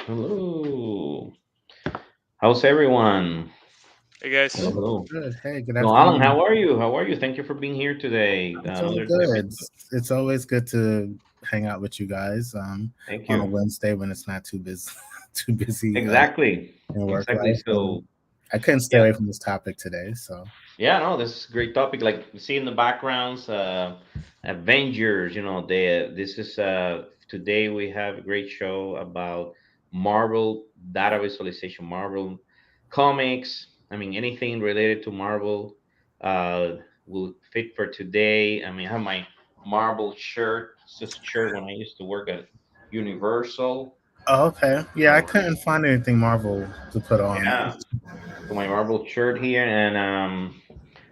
Hello. How's everyone? Hey guys. Hello, Good, hello. good. Hey, good So, Alan, afternoon. how are you? How are you? Thank you for being here today. I'm feeling Another good. episode. It's always good to hang out with you guys Thank on a you. Wednesday when it's not too busy too busy Exactly. in work Exactly. life. And So, I couldn't stay yeah, away from this topic today. So yeah, no, this is a great topic. Like you see in the backgrounds, Avengers. This is today we have a great show about Marvel data visualization, Marvel comics. I mean, anything related to Marvel will fit for today. I mean, I have my Marvel shirt. It's just a shirt when I used to work at Universal. okay, yeah, I So couldn't find anything Marvel to put on. yeah, so my Marvel shirt here, and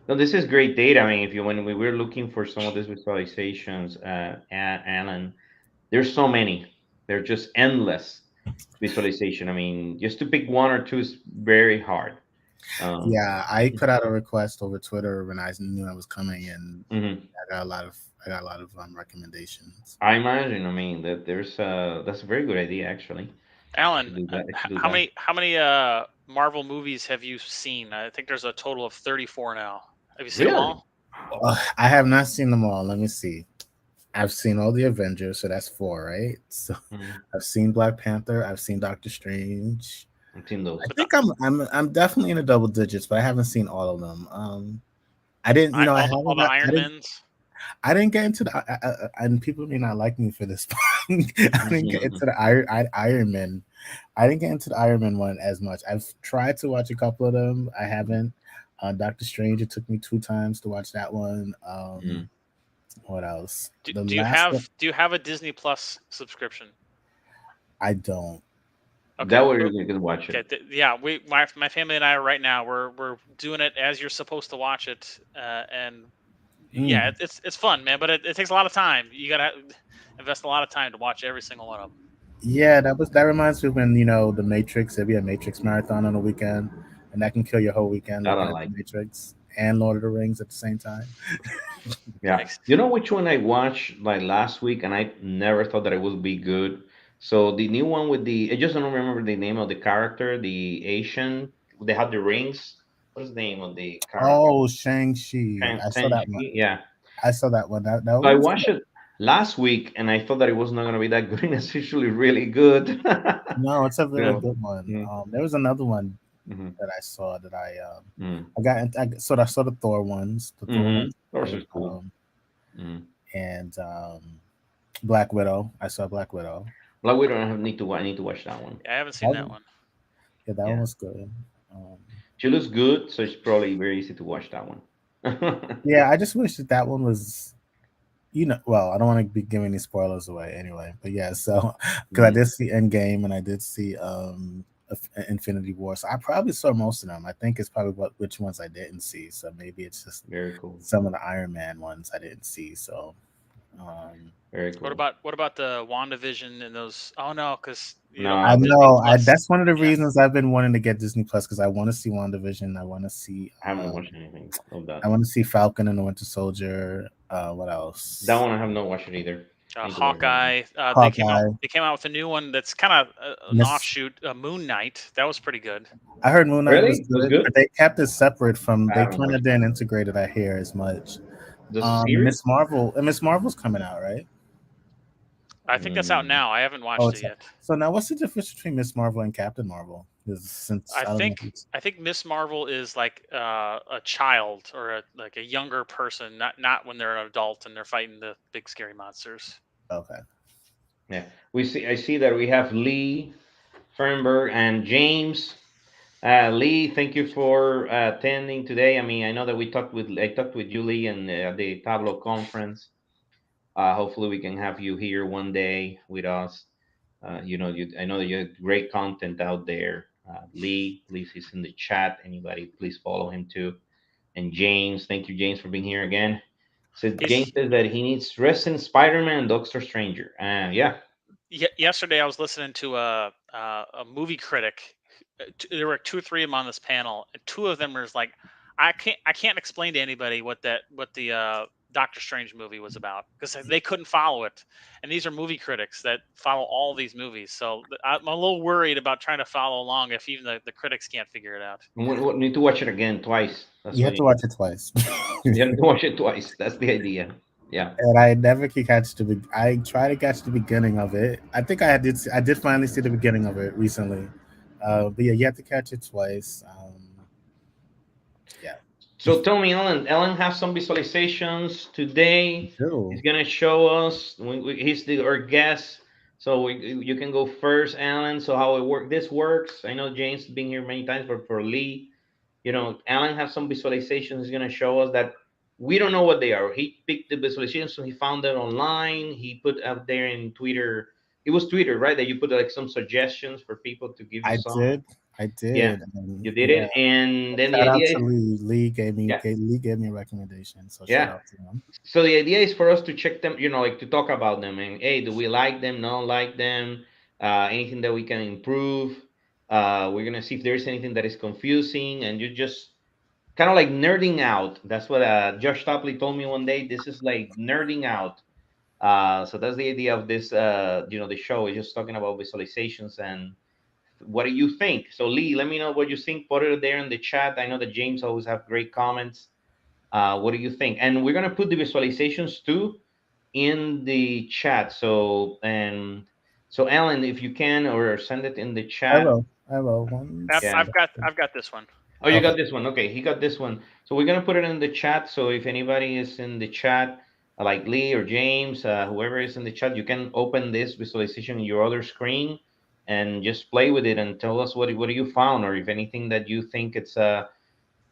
no, this is great data. I mean, if you when we were looking for some of these visualizations, Alan, there's so many. They're just endless visualization. I mean, just to pick one or two is very hard. Um, Yeah, I put out a request over Twitter when I knew I was coming, and mhm. I got a lot of recommendations. I imagine. I mean, that there's that's a very good idea actually. I should Alan, do that. I should do how that. many Marvel movies have you seen? I think there's a total of 34 now. Have you seen them Really? all? Wow. I have not seen them all. Let me see. I've seen all the Avengers, so that's four, right? So Mhm. I've seen Black Panther. I've seen Doctor Strange. I've seen I those. But think I'm definitely in the double digits, but I haven't seen all of them. I didn't, I I all haven't the got, Iron Mans. I didn't get into the, and people may not like me for this, but I didn't get into Mhm. the Iron Man. I didn't get into the Iron Man one as much. I've tried to watch a couple of them. I haven't. Doctor Strange. It took me two times to watch that one. Mhm. What else? Do, The do you last one, have do you have a Disney Plus subscription? I don't. Okay. That way you can watch it. Okay. Yeah, my family and I are right now. We're doing it as you're supposed to watch it, and yeah, Mm. it's fun, man. But it takes a lot of time. You gotta invest a lot of time to watch every single one of them. Yeah, that reminds me when the Matrix. There'd be a Matrix marathon on a weekend, and that can kill your whole weekend That I looking at the like. Matrix and Lord of the Rings at the same time. Yeah. Yikes. You know which one I watched like last week and I never thought that it would be good? So the new one with I just don't remember the name of the character, the Asian, they have the rings. What is the name of the character? Oh, Shang-Chi. I saw that one. Shang-Chi? Yeah. I saw that one. That So I one was watched good. it last week and I thought that it was not gonna be that good and it's usually really good. No, it's a You very know. good one. Mm, There was another one mhm, that I saw that mm, I saw the Thor ones. The Thor mhm. ones Of course good. it's cool. Mm. And Black Widow. I saw Black Widow. Black Widow, I need to watch that one. Yeah, I haven't seen That that one, one. yeah, that one Yeah. was good. Um, She looks good, so it's probably very easy to watch that one. yeah, I just wish that one was well, I don't want to be giving any spoilers away anyway, but yeah, so because I Mhm. did see Endgame and I did see Infinity War, so I probably saw most of them. I think it's probably which ones I didn't see, so maybe it's just Very cool. some of the Iron Man ones I didn't see. So um, Very cool. What about the WandaVision and those? Oh no, because you No, don't I I have haven't Disney seen. know Plus. that's one of the Yeah. reasons I've been wanting to get Disney Plus because I want to see WandaVision. I haven't watched anything of that. I want to see Falcon and the Winter Soldier. What That else? one I have not watched it either. I need to watch that one. Hawkeye. Hawkeye. They came out with a new one that's kind of an Miss offshoot. Moon Knight. That was pretty good. I heard Moon Knight was Really? It was good, good? but they kept it separate from. I They haven't kind of watched it. didn't integrate it. I hear as much. There's a series? Miss Marvel's coming out, right? I think that's out Mm, now. I haven't Oh, watched it yet. so now what's the difference between Miss Marvel and Captain Marvel? 'Cause since I I don't know. think I think Miss Marvel is like a child or like a younger person, not when they're an adult and they're fighting the big scary monsters. Okay. yeah. I see that we have Lee, Fernberg, and James. Lee, thank you for attending today. I mean, I know that I talked with Julie and the Tableau conference. Hopefully, we can have you here one day with us. I know that you have great content out there. Lee is in the chat. Anybody, please follow him too. And James, thank you, James, for being here again. So James He's says that he needs Resident Spider-Man and Doctor Stranger. Yeah, Yesterday I was listening to a movie critic. There were two or three of them on this panel, and two of them was like, I can't explain to anybody what Doctor Strange movie was about, because they couldn't follow it. And these are movie critics that follow all these movies. So I'm a little worried about trying to follow along if even the critics can't figure it out. We need to watch it again twice. That's You what have you to need. watch it twice. You have to watch it twice. That's the idea. Yeah. And I never could catch I try to catch the beginning of it. I think I did finally see the beginning of it recently. But yeah, you have to catch it twice. Yeah. So tell me, Alan. Alan has some visualizations today. He's True. gonna show us. He's our guest, so you can go first, Alan. So how it work? This works. I know James has been here many times, but for Lee, Alan has some visualizations. He's gonna show us that we don't know what they are. He picked the visualizations, so he found them online. He put out there in Twitter. It was Twitter, right? That you put like some suggestions for people to give you I some. did. I Yeah, did. And you did yeah. it, and then the Shout out idea to is, Lee. yeah, Lee gave me a recommendation. So shout yeah. out to him. So the idea is for us to check them, like to talk about them and hey, do we like them, not like them, anything that we can improve. We're gonna see if there's anything that is confusing, and you just kind of like nerding out. That's what Josh Topley told me one day. This is like nerding out. So that's the idea of this. The show is just talking about visualizations and what do you think. So Lee, let me know what you think. Put it there in the chat. I know that James always have great comments. What do you think? And we're gonna put the visualizations too in the chat. So Alan, if you can, or send it in the I chat. will. I will. One I've, Yeah. I've got second. I've got this one. Oh, you Okay. got this one. Okay, he got this one. So we're gonna put it in the chat. So if anybody is in the chat, like Lee or James, whoever is in the chat, you can open this visualization in your other screen and just play with it and tell us what you found, or if anything that you think it's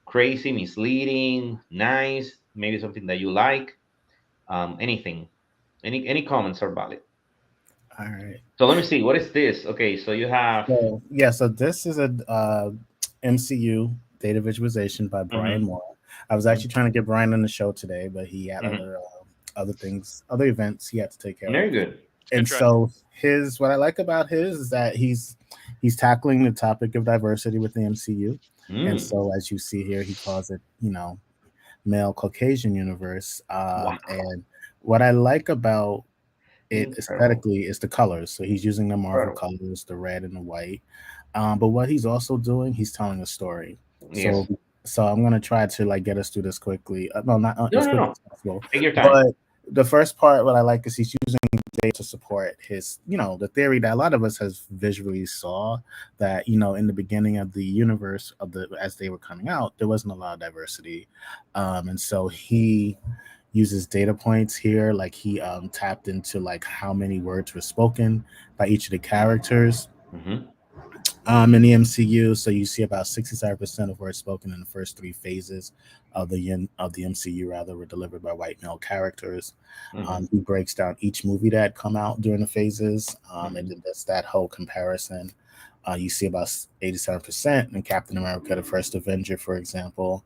crazy, misleading, nice, maybe something that you like. Anything, any comments are valid. All right. So let me see. What is this? Okay, so you have. So yeah, so this is a MCU data visualization by Brian Mm-hmm, Moore. I was actually trying to get Brian on the show today, but he had mm-hmm. other things, other events he had to take care Very of. good. And try. so what I like about his is that he's tackling the topic of diversity with the MCU. And so as you see here, he calls it, male Caucasian universe. Wow. And what I like about it Incredible. aesthetically is the colors. So he's using the Marvel Incredible. colors, the red and the white. But what he's also doing, he's telling a story. Yes. So I'm gonna try to like get us through this quickly. No, not No, as no, quickly no. as possible. Take your time. But the first part, what I like is he's using data to support his, the theory that a lot of us has visually saw that, in the beginning of the universe as they were coming out, there wasn't a lot of diversity. And so he uses data points here, like he tapped into like how many words were spoken by each of the characters Mm-hmm. in the MCU. So you see about 67% of words spoken in the first three phases of the MCU rather were delivered by white male characters. Mm-hmm. He breaks down each movie that had come out during the phases, Mm-hmm. and then that's that whole comparison. You see about 87% in Captain America: The First Avenger, for example.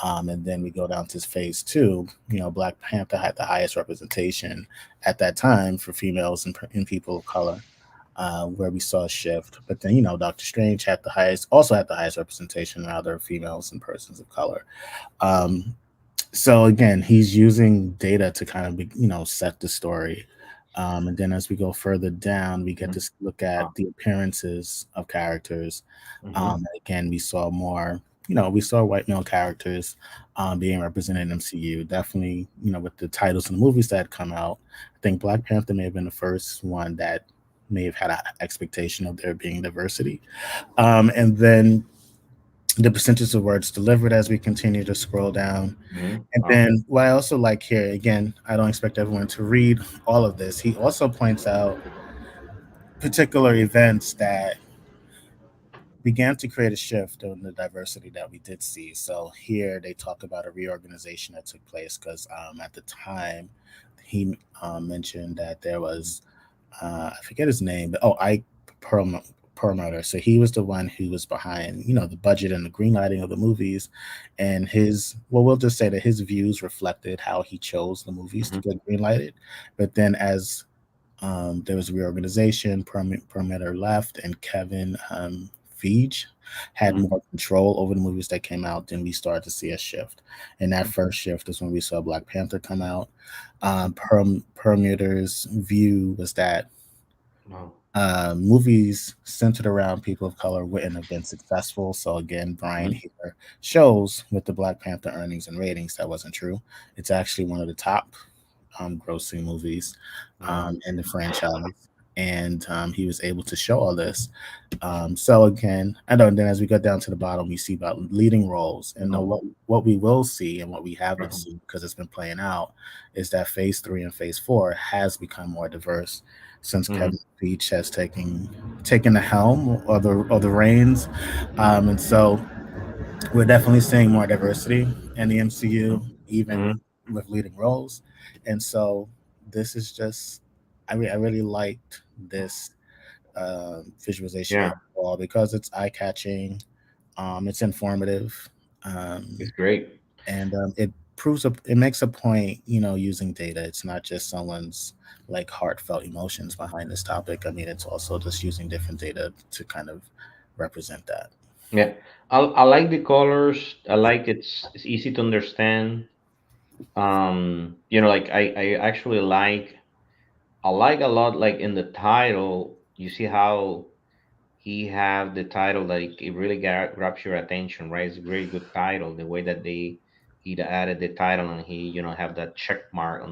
And then we go down to phase two. Black Panther had the highest representation at that time for females and people of color. Where we saw a shift. But then, Doctor Strange also had the highest representation of other females and persons of color. So again, he's using data to kind of, set the story. And then as we go further down, we get to look at the appearances of characters. Mm-hmm. Again, we saw more, we saw white male characters being represented in MCU. Definitely, with the titles and the movies that had come out. I think Black Panther may have been the first one that may have had an expectation of there being diversity. And then the percentage of words delivered as we continue to scroll down. Mm-hmm. And then what I also like here, again, I don't expect everyone to read all of this. He also points out particular events that began to create a shift in the diversity that we did see. So here they talk about a reorganization that took place because at the time he mentioned that there was I forget his name, but Ike Perlmutter. So he was the one who was behind, the budget and the green lighting of the movies, and we'll just say that his views reflected how he chose the movies to get green lighted. But then as there was a reorganization, Perlmutter left, and Kevin Feige had Mhm. more control over the movies that came out, then we started to see a shift. And that first shift is when we saw Black Panther come out. Permuter's view was that Wow. movies centered around people of color wouldn't have been successful. So again, Brian Mhm. here shows with the Black Panther earnings and ratings that wasn't true. It's actually one of the top grossing movies Wow. in the franchise. And he was able to show all this. So again, I know. And then as we go down to the bottom, we see about leading roles, and No. what we will see and what we have been Mhm. seeing because it's been playing out is that Phase 3 and Phase 4 has become more diverse since Mhm. Kevin Feige has taken the helm or the reins, and so we're definitely seeing more diversity in the MCU, even Mhm. with leading roles. And so this is just, I really liked this visualization Yeah, overall because it's eye catching, it's informative, it's um, great. and it makes a point, using data. It's not just someone's like heartfelt emotions behind this topic. I mean, it's also just using different data to kind of represent that. Yeah, I like the colors. I like it's easy to understand. Like I actually I like a lot like in the title. You see how he have the title like it really grabs your attention, right? It's a very good title. The way that he added the title and he have that check mark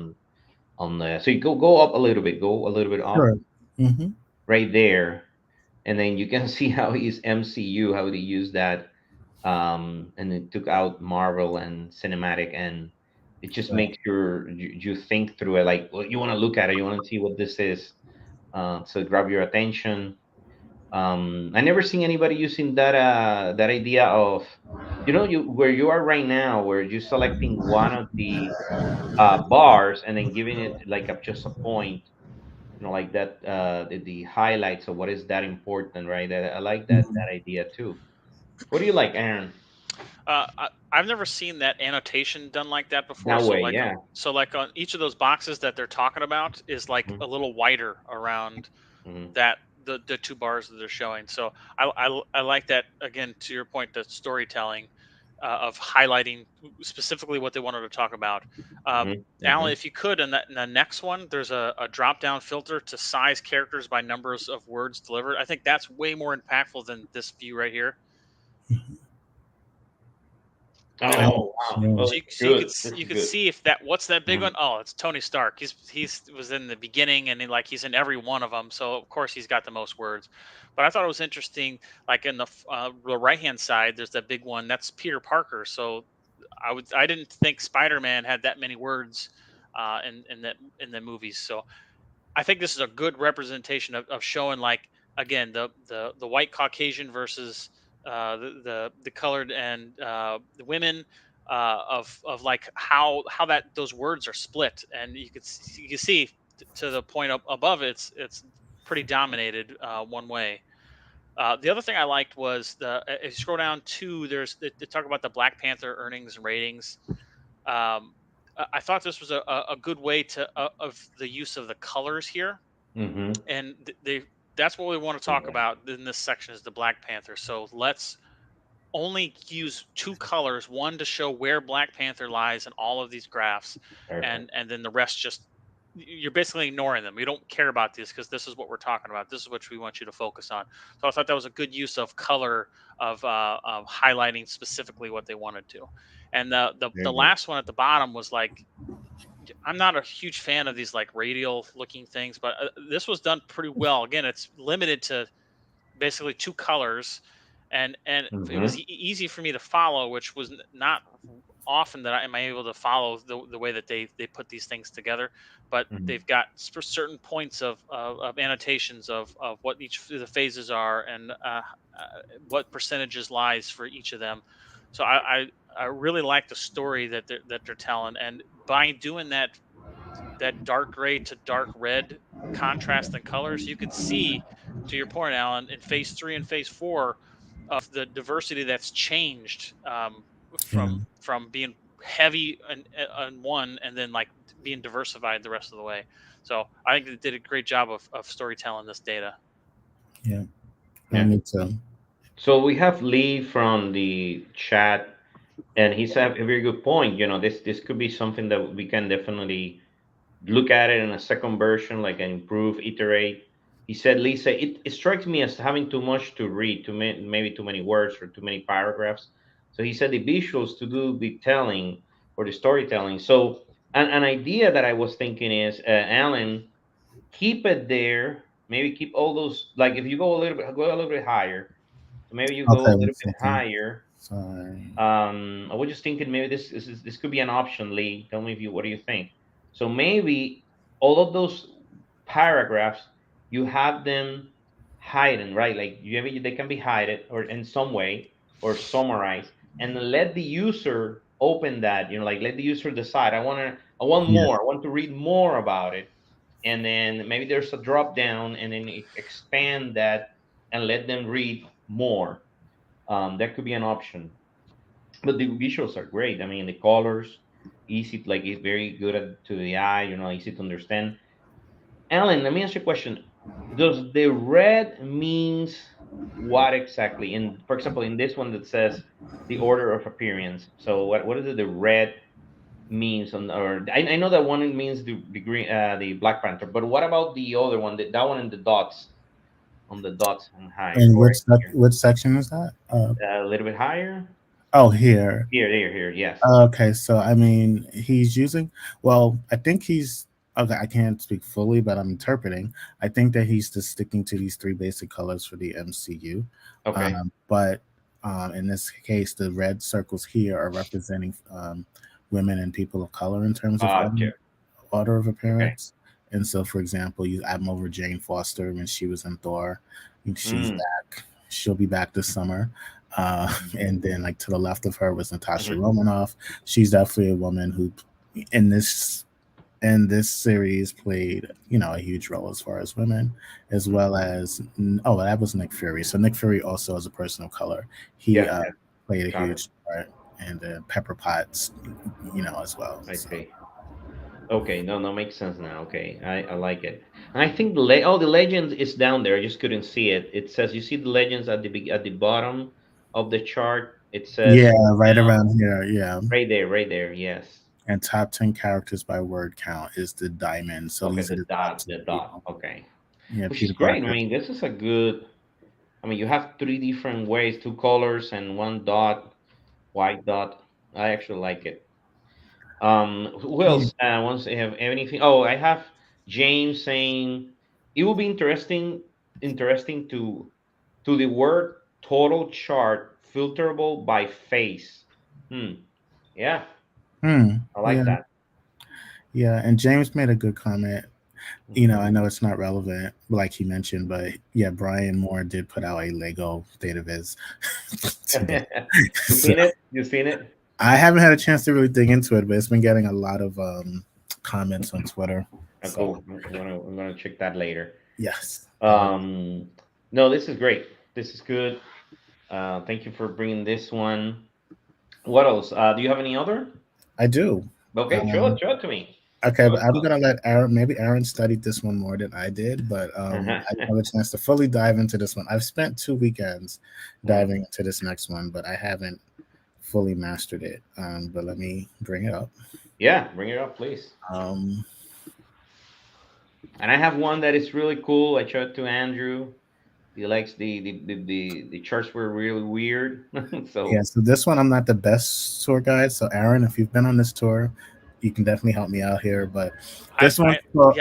on the so you go up a little bit, go a little bit up Sure. Hmm. right there, and then you can see how his MCU how they use that, and it took out Marvel and cinematic, and it just Right. makes you think through it like well, you want to look at it, you want to see what this is, so grab your attention. I never seen anybody using that idea of you where you are right now, where you're selecting one of the bars and then giving it like just a point, like that the highlights of what is that important, right? I like that Mhm. idea too. What do you like, Aaron? I've never seen that annotation done like that before. That So way, like, yeah. on each of those boxes that they're talking about is like Mhm. a little wider around Mhm. that the two bars that they're showing. So I like that again to your point, the storytelling of highlighting specifically what they wanted to talk about. Mhm. Alan, Mhm. if you could, in the next one, there's a drop down filter to size characters by numbers of words delivered. I think that's way more impactful than this view right here. Oh, Oh wow! yeah. Oh, So this is good. This you is could good. see if that what's that big Mhm. one? Oh, it's Tony Stark. He's was in the beginning and like he's in every one of them. So of course he's got the most words. But I thought it was interesting. Like in the right hand side, there's that big one. That's Peter Parker. So I didn't think Spider Man had that many words in the movies. So I think this is a good representation of showing like again the white Caucasian versus the colored and the women of like how that those words are split, and you can see to the point up above it's pretty dominated one way. The other thing I liked was if you scroll down to they talk about the Black Panther earnings and ratings. um, I thought this was a good way to of the use of the colors here, Mhm. and they that's what we want to talk Yeah. about in this section is the Black Panther. So let's only use two colors, one to show where Black Panther lies in all of these graphs, Perfect. and then the rest just you're basically ignoring them. We don't care about this because this is what we're talking about. This is what we want you to focus on. So I thought that was a good use of color of highlighting specifically what they wanted to. And Very the good. last one at the bottom was like I'm not a huge fan of these like radial looking things, but this was done pretty well. Again, it's limited to basically two colors, and it was Mhm. easy for me to follow, which was not often that I am able to follow the way that they put these things together. But Mhm. they've got certain points of annotations of what each of the phases are and what percentages lies for each of them. So I really like the story that they're telling, and by doing that dark gray to dark red contrast in colors, you could see, to your point, Alan, in phase three and phase four, of the diversity that's changed Yeah. from being heavy on one and then like being diversified the rest of the way. So I think they did a great job of storytelling this data. Yeah. Yeah. Me too. So we have Lee from the chat, and he's a very good point. This could be something that we can definitely look at it in a second version, like improve, iterate. He said, Lisa, it strikes me as having too much to read, maybe too many words or too many paragraphs. So he said the visuals to do the telling or the storytelling. So an idea that I was thinking is, Alan, keep it there. Maybe keep all those, like if you go a little bit higher. So maybe you go Okay, a one little bit second. higher. Sorry. I was just thinking maybe this could be an option, Lee. Tell me if you what do you think? So maybe all of those paragraphs you have them hidden, right? Like they can be hidden or in some way or summarized, and then let the user open that. Like let the user decide. I want Yeah, more. I want to read more about it, and then maybe there's a drop down, and then expand that and let them read more. That could be an option, but the visuals are great. I mean, the colors, easy, like it's very good to the eye. Easy to understand. Alan, let me ask you a question. Does the red means what exactly? For example, in this one that says the order of appearance. So what is it? The red means or I know that one means the green, the Black Panther. But what about the other one? That one in the dots, on the dots and high and or here, which section is that? a little bit higher. Oh, here. Here. Yes. Okay, so I mean, he's using. Well, I think he's. Okay, I can't speak fully, but I'm interpreting. I think that he's just sticking to these three basic colors for the MCU. Okay. But in this case, the red circles here are representing women and people of color in terms of Gotcha. order of Okay. appearance. And so, for example, you I'm over Jane Foster when she was in Thor. She's Mm. back. She'll be back this summer. And then, like to the left of her was Natasha Mhm. Romanoff. She's definitely a woman who, in this series, played a huge role as far as women, as Mhm. well as oh, that was Nick Fury. So Nick Fury also as a person of color, he Yeah, yeah, played a got it. huge part, and Pepper Potts, as well. I So see. Okay, no, no, makes sense now. Okay, I like it. And I think the legends is down there. I just couldn't see it. It says you see the legends at the bottom of the chart. It says yeah, right now around here, yeah. right there, right there. Yes. And top 10 characters by word count is the diamond. So Okay, these are the the top dot, 10 the dot. people. Okay, Yeah, which is Peter great. I Parker. mean, this is a good. I mean, you have three different ways, two colors and one dot, white dot. I actually like it. Who Yeah. else wants to have anything? Oh, I have James saying it will be interesting to the word total chart filterable by face. Hmm. Yeah, I like Yeah. that. Yeah. And James made a good comment. Mhm. I know it's not relevant, like he mentioned, but yeah, Brian Moore did put out a Lego database today. You So seen it? You seen it? I haven't had a chance to really dig into it, but it's been getting a lot of comments on Twitter. So Cool. I'm gonna check that later. yes, Um, no, this is great. This is good. Thank you for bringing this one. What else? Do you have any other? I do. Okay, Um, show it to me. Okay, Show but it I'm to gonna let Aaron. Maybe Aaron studied this one more than I did, but us. I didn't have a chance to fully dive into this one. I've spent 2 weekends Mm. diving into this next one, but I haven't fully mastered it. But let me bring it up. Yeah, bring it up, please. Um, And I have one that is really cool. I showed it to Andrew. He likes the charts were really weird. yeah, So so this one I'm not the best tour guide. So Aaron, if you've been on this tour, you can definitely help me out here. But this one, well,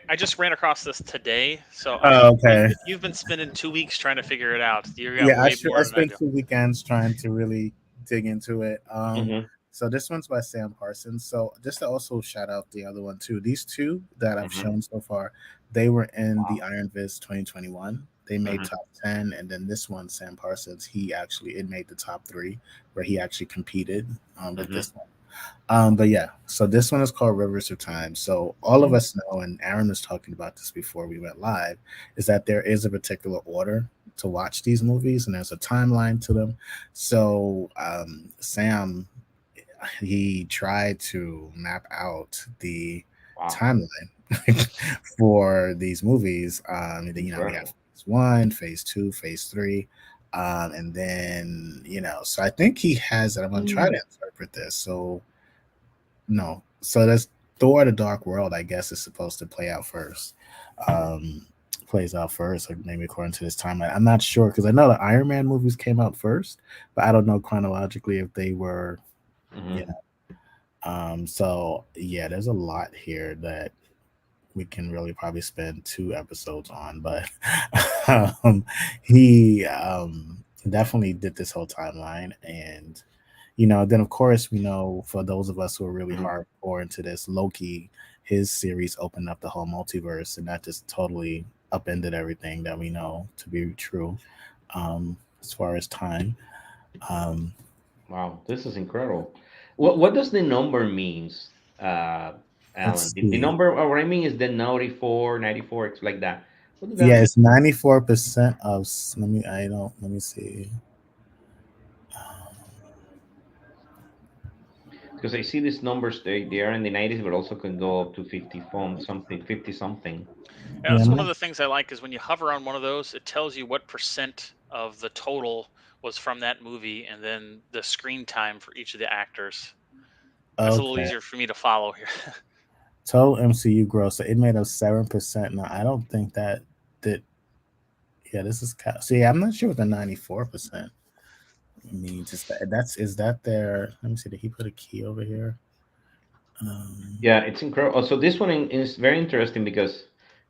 I just ran across this today. So oh, okay, you've been spending 2 weeks trying to figure it out. You got yeah, way I more than I spent do. 2 weekends trying to really dig into it. hmm So this one's by Sam Parsons. So just to also shout out the other one too. These two that I've hmm shown so far, they were in the wow. Iron Viz 2021. They made hmm top 10, and then this one, Sam Parsons, it made the top three where he actually competed with hmm this one. But yeah, so this one is called Rivers of Time. So all of us know, and Aaron was talking about this before we went live, is that there is a particular order to watch these movies, and there's a timeline to them. So Sam, he tried to map out the Wow. timeline for these movies. We have Incredible. phase one, phase two, phase three. And then, so I think he has it. I'm going to try to Mm. interpret this. So, no. So that's Thor the Dark World, I guess, is supposed to play out first. Um, Plays out first, or maybe according to this timeline. I'm not sure because I know the Iron Man movies came out first, but I don't know chronologically if they were, you Mhm. so yeah, there's a lot here that we can really probably spend 2 episodes on, but he definitely did this whole timeline. And then of course we know, for those of us who are really Mhm. hardcore into this, Loki, his series opened up the whole multiverse, and that just totally upended everything that we know to be true, as far as time. um, Wow, this is incredible. What does the number means, Alan? let's The see. number, what I mean is the 94, 94, it's like that. What does that Yeah, mean? it's 94% of let me see. Because I see these numbers, they are in the 90s, but also can go up to 50 something, 50 something. Yeah, Yeah, that's I'm one of not. the things I like is when you hover on one of those, it tells you what percent of the total was from that movie, and then the screen time for each of the actors. That's a little Okay. easier for me to follow here. Total MCU growth. So it made up 7%. Now I don't think that. Yeah, this is see. I'm not sure what the 94% means. Is that their? Let me see. Did he put a key over here? Um, Yeah, it's incredible. So this one is very interesting because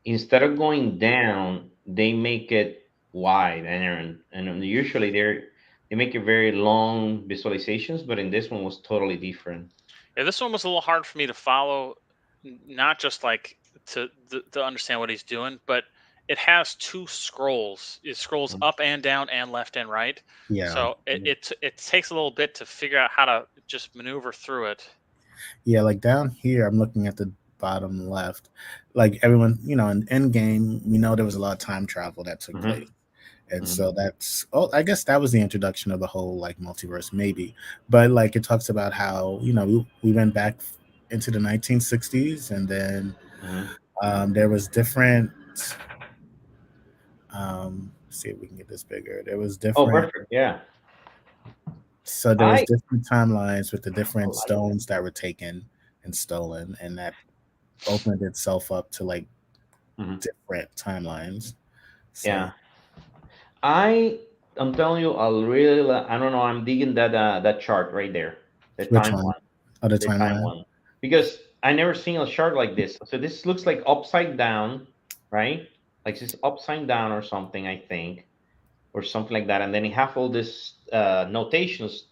instead of going down, they make it wide, and usually they make it very long visualizations, but in this one was totally different. Yeah, this one was a little hard for me to follow, not just like to understand what he's doing, but it has two scrolls. It scrolls Mhm. up and down and left and right. yeah, So it takes a little bit to figure out how to just maneuver through it. yeah. Like down here, I'm looking at the bottom left. Like everyone, in Endgame, we know there was a lot of time travel that took place. Mhm. And Mhm. so I guess that was the introduction of the whole like multiverse, maybe. But like it talks about how we went back into the 1960s, and then Mhm. there was different. Let's see if we can get this bigger. There was Oh, different. perfect. Yeah, So there was I different timelines with the I different like it. stones that were taken and stolen, and that opened itself up to like Mhm. different timelines. So Yeah, I'm telling you, I don't know. I'm digging that chart right there, the which time one? one, Oh, the the time timeline. one, because I never seen a chart like this. So this looks like upside down, right? Like it's upside down or something, I think, or something like that. And then you have all this notations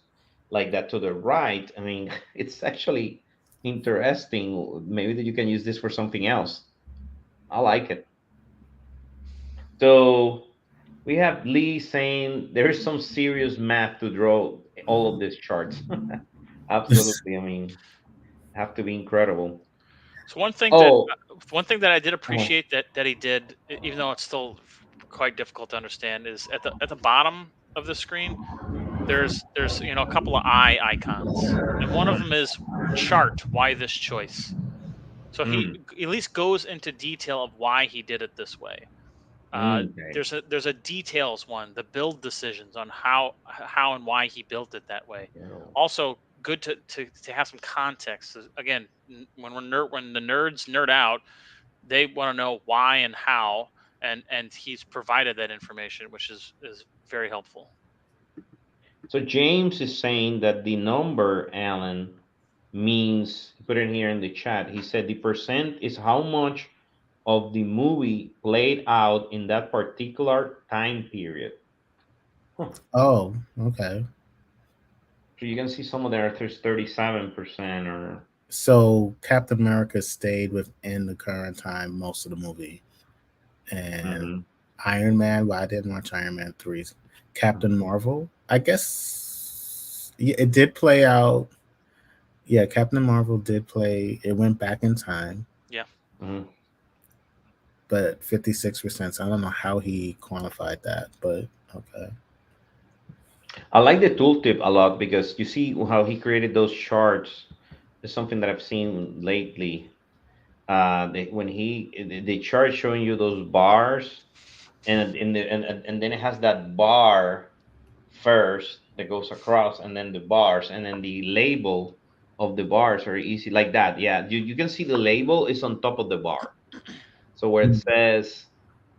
like that to the right. I mean, it's actually interesting. Maybe that you can use this for something else. I like it. So we have Lee saying there is some serious math to draw all of these charts. Absolutely. I mean, have to be incredible. So Oh, one thing that I did uh, appreciate that he did, even though it's still quite difficult to understand, is at the bottom of the screen there's a couple of eye icons, and one of them is chart why this choice. So he mm, at least goes into detail of why he did it this way. okay. There's a details one, the build decisions on how and why he built it that way. Well, Also, good to have some context. Again, when the nerds nerd out, they want to know why and how, and he's provided that information, which is very helpful. so James is saying that the number, Alan, means, put it here in the chat. He said the percent is how much of the movie played out in that particular time period. Huh. Oh, okay. So you can see some of there, there's 37% or. So Captain America stayed within the current time most of the movie, and Mhm. Iron Man. Well, I didn't watch Iron Man 3. Captain Marvel. I guess yeah, it did play out. Yeah, Captain Marvel did play. It went back in time, Yeah. Mhm. but 56%. So I don't know how he quantified that, but okay. I like the tooltip a lot because you see how he created those charts. It's something that I've seen lately. When the chart showing you those bars, and in the and then it has that bar. first that goes across, and then the bars, and then the label of the bars are easy like that. Yeah, you can see the label is on top of the bar. So where it Mm. says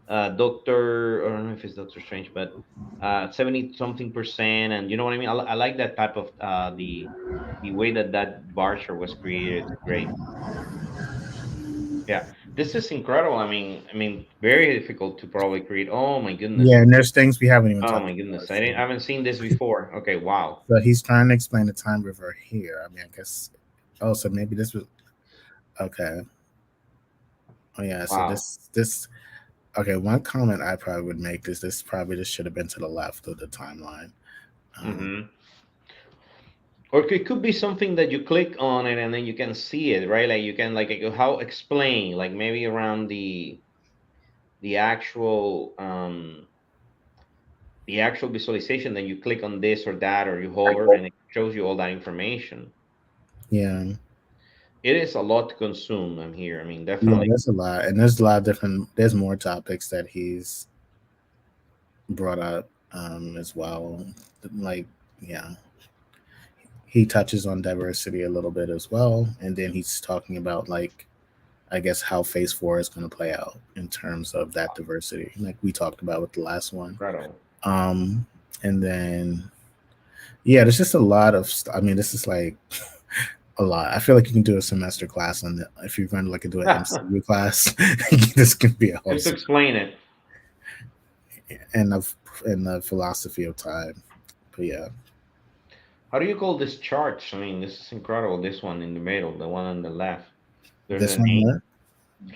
Doctor, I don't know if it's Doctor Strange, but 70 something percent, and you know what I mean. I like that type of the way that that bar chart was created. It's great. Yeah, this is incredible. I mean, very difficult to probably create. Oh my goodness. Yeah, and there's things we haven't even Oh touched my before. goodness. I haven't seen this before. Okay, wow. So he's trying to explain the time river here. I mean, I guess. Oh, so maybe this was okay. Oh yeah. So Wow. this. Okay, one comment I probably would make is this probably just should have been to the left of the timeline. Um, Mm-hmm. Or it could be something that you click on it and then you can see it, right? Like you can like how explain, like maybe around the actual the actual visualization, then you click on this or that or you hover and it shows you all that information. yeah, It is a lot to consume. I'm here. I mean, yeah. definitely. There's a lot, and there's a lot of different. There's more topics that he's brought up as well. Like, yeah, he touches on diversity a little bit as well, and then he's talking about like I guess how Phase 4 is going to play out in terms of that diversity, like we talked about with the last one. Incredible. Um, and then yeah, there's just a lot of. I mean, this is like a lot. I feel like you can do a semester class on the if you're going to like do an MCU class. This can be a whole Just to explain it. and of in the philosophy of time. But yeah, How do you call this chart? I mean, this is incredible. This one in the middle, the one on the left. There's this a one name. here,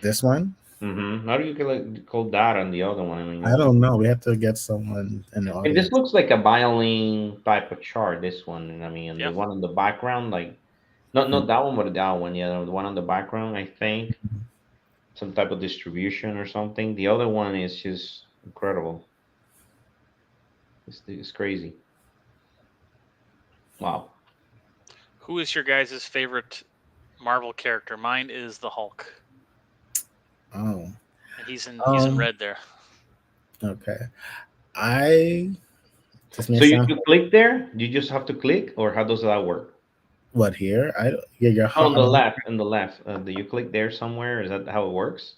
this one. Mm-hmm. How do you call that on the other one? I mean, I it's, don't know. We have to get someone in the and this audience. looks like a violin type of chart. This one, and I mean, and Yeah. the one in the background, like not that one, but that one. Yeah, the one on the background. I think some type of distribution or something. The other one is just incredible. It's crazy. Wow. Who is your guys' favorite Marvel character? Mine is the Hulk. Oh, And he's in red there. okay. I this may So you, sound you click there? You just have to click, or how does that work? what here? I yeah, you're Oh, on the left. Do you click there somewhere? Is that how it works?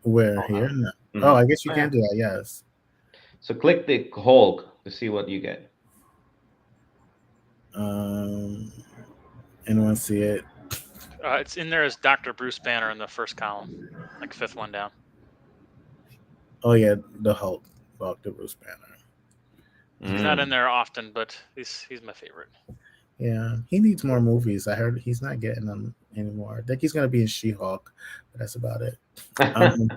where Oh, here? No. Oh, mm-hmm. I guess you Oh, can yeah. do that. Yes. So click the Hulk to see what you get. Um, anyone see it? It's in there as Dr. Bruce Banner in the first column, like fifth one down. Oh yeah, the Hulk, Doctor Bruce Banner. He's not in there often, but he's my favorite. Yeah, he needs more movies. I heard he's not getting them anymore. I think he's gonna be in She-Hulk, but that's about it. Um,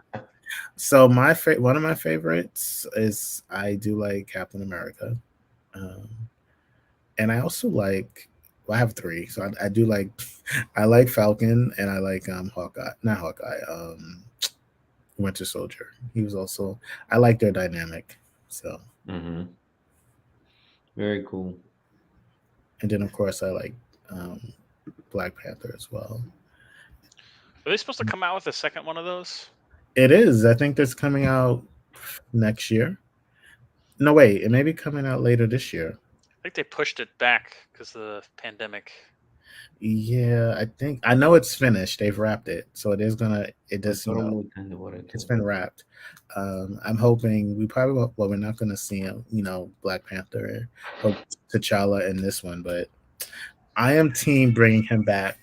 so one of my favorites is I do like Captain America, um, and I also like. Well, I have three, so I do like. I like Falcon, and I like Hawkeye. Not Hawkeye. Winter Soldier. He was also. I like their dynamic. So, Mm-hmm. Very cool. and then of course I like um, Black Panther as well. Are they supposed to come out with a second one of those? It is. I think that's coming out next year. No, wait. It may be coming out later this year. I think they pushed it back because of the pandemic. Yeah, I think I know it's finished. They've wrapped it, so it is gonna. It does. It's been wrapped. I'm hoping we probably won't, well, we're not gonna see Black Panther or T'Challa in this one, but I am team bringing him back.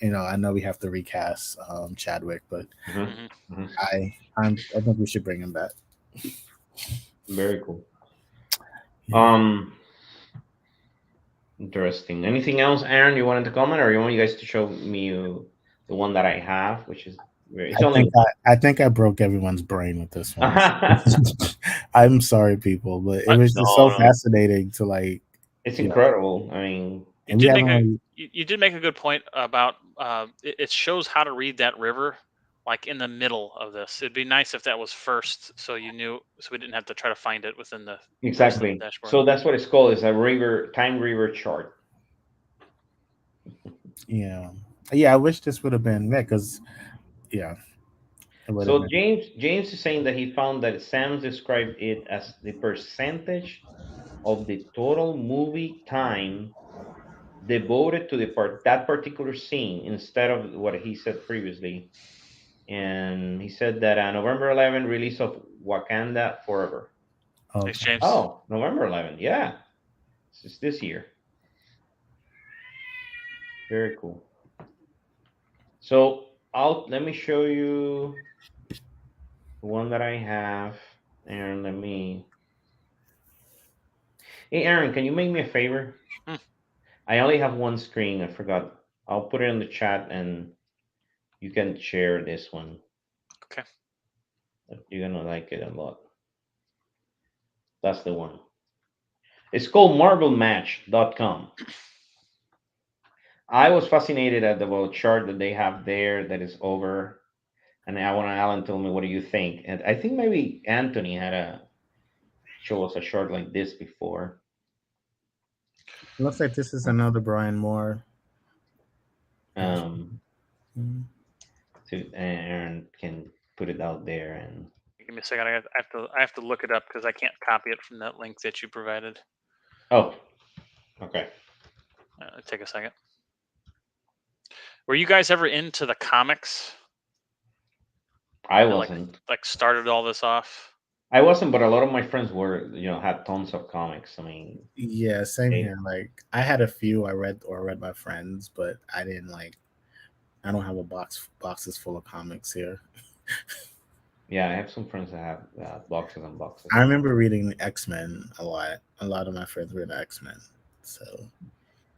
I know we have to recast Chadwick, but Mm-hmm. Mm-hmm. I think we should bring him back. Very cool. Yeah. Interesting. Anything else, Aaron? You wanted to comment, or you want you guys to show me the one that I have, which is it's only. I think I broke everyone's brain with this one. I'm sorry, people, but it was just so fascinating to like. It's incredible. I mean, you did make a good point about it shows how to read that river, like in the middle of this. It'd be nice if that was first, so you knew, so we didn't have to try to find it within the exactly. dashboard. So that's what it's called. It's a time river chart. Yeah. I wish this would have been there because, yeah. So James is saying that he found that Sam described it as the percentage of the total movie time devoted to that particular scene instead of what he said previously. And he said that November 11th release of Wakanda Forever. Thanks, Okay. James. Oh, November 11th. Yeah, it's this year. Very cool. So I'll let me show you the one that I have, and let me. Hey, Aaron, can you make me a favor? Hmm, I only have one screen. I forgot. I'll put it in the chat, and you can share this one. okay. You're gonna like it a lot. That's the one. It's called MarvelMatch.com. I was fascinated at the chart that they have there that is over, and I want Alan tell me what do you think. And I think maybe Anthony had a show us a chart like this before. Looks like this is another Brian Moore. Um, Mhm. so Aaron can put it out there, and Give me a second. I have to look it up because I can't copy it from that link that you provided. oh, okay. Take a second. Were you guys ever into the comics I that wasn't. started all this off? I wasn't, but a lot of my friends were, had tons of comics. I mean, Yeah, same they, here. Like I had a few I read by friends, but I didn't like. I don't have a boxes full of comics here. yeah, I have some friends that have boxes and boxes. I remember reading X Men a lot. A lot of my friends read X Men, so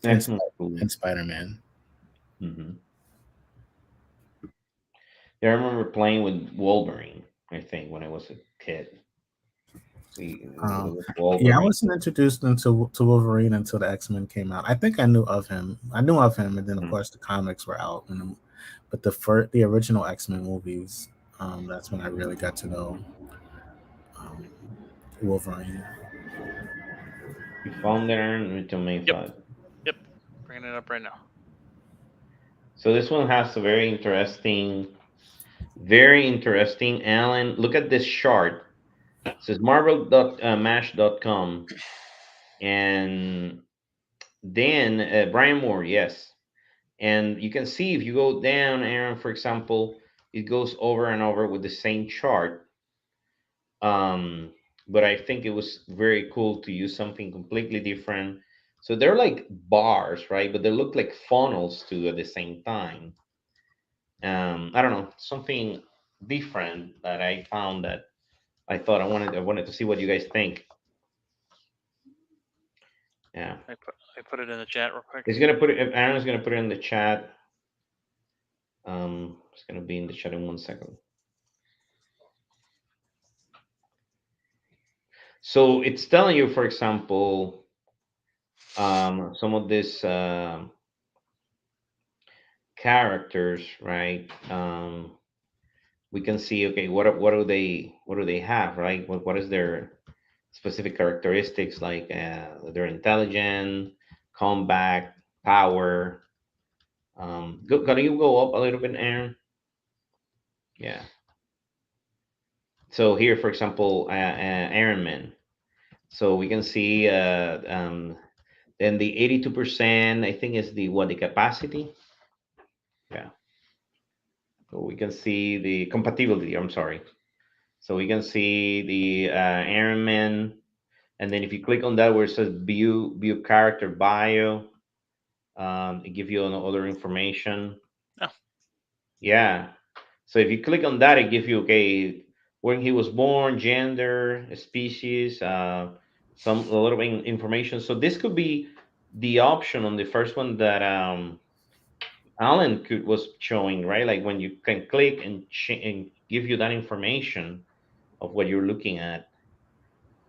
and X-Men cool. Spider Man. Hmm. Yeah, I remember playing with Wolverine. I think when I was a kid, it Um, was yeah, I Wolverine. wasn't introduced into to Wolverine until the X Men came out. I think I knew of him. I knew of him, and then of Mhm. course the comics were out. But the original X Men movies, that's when I really got to know um, Wolverine. You found it, Aaron, to me Yep. thought. Yep. Bringing it up right now. So this one has a very interesting. Alan, look at this chart. It says marvel.mash.com, and then Brian Moore, yes. And you can see if you go down, Aaron, for example, it goes over and over with the same chart. Um, but I think it was very cool to use something completely different. So they're like bars, right? But they look like funnels too at the same time. I don't know, something different that I found that I thought I wanted to see what you guys think. Yeah, I put it in the chat real quick. he's gonna put it. Aaron's gonna put it in the chat. It's gonna be in the chat in 1 second. So it's telling you, for example, some of these characters, right? We can see, okay, what do they have, right? What is their specific characteristics? Like they're intelligent, combat, power. Can you go up a little bit, Aaron? Yeah. So here, for example, Iron Man. So we can see then the 82%, I think, is the capacity. Yeah. So we can see the compatibility. I'm sorry. So we can see the Iron Man, and then if you click on that where it says view character bio, it gives you other information. Oh, Yeah. So if you click on that, it gives you, okay, when he was born, gender, species, some a little bit information. So this could be the option on the first one that Alan was showing, right? Like when you can click and give you that information of what you're looking at.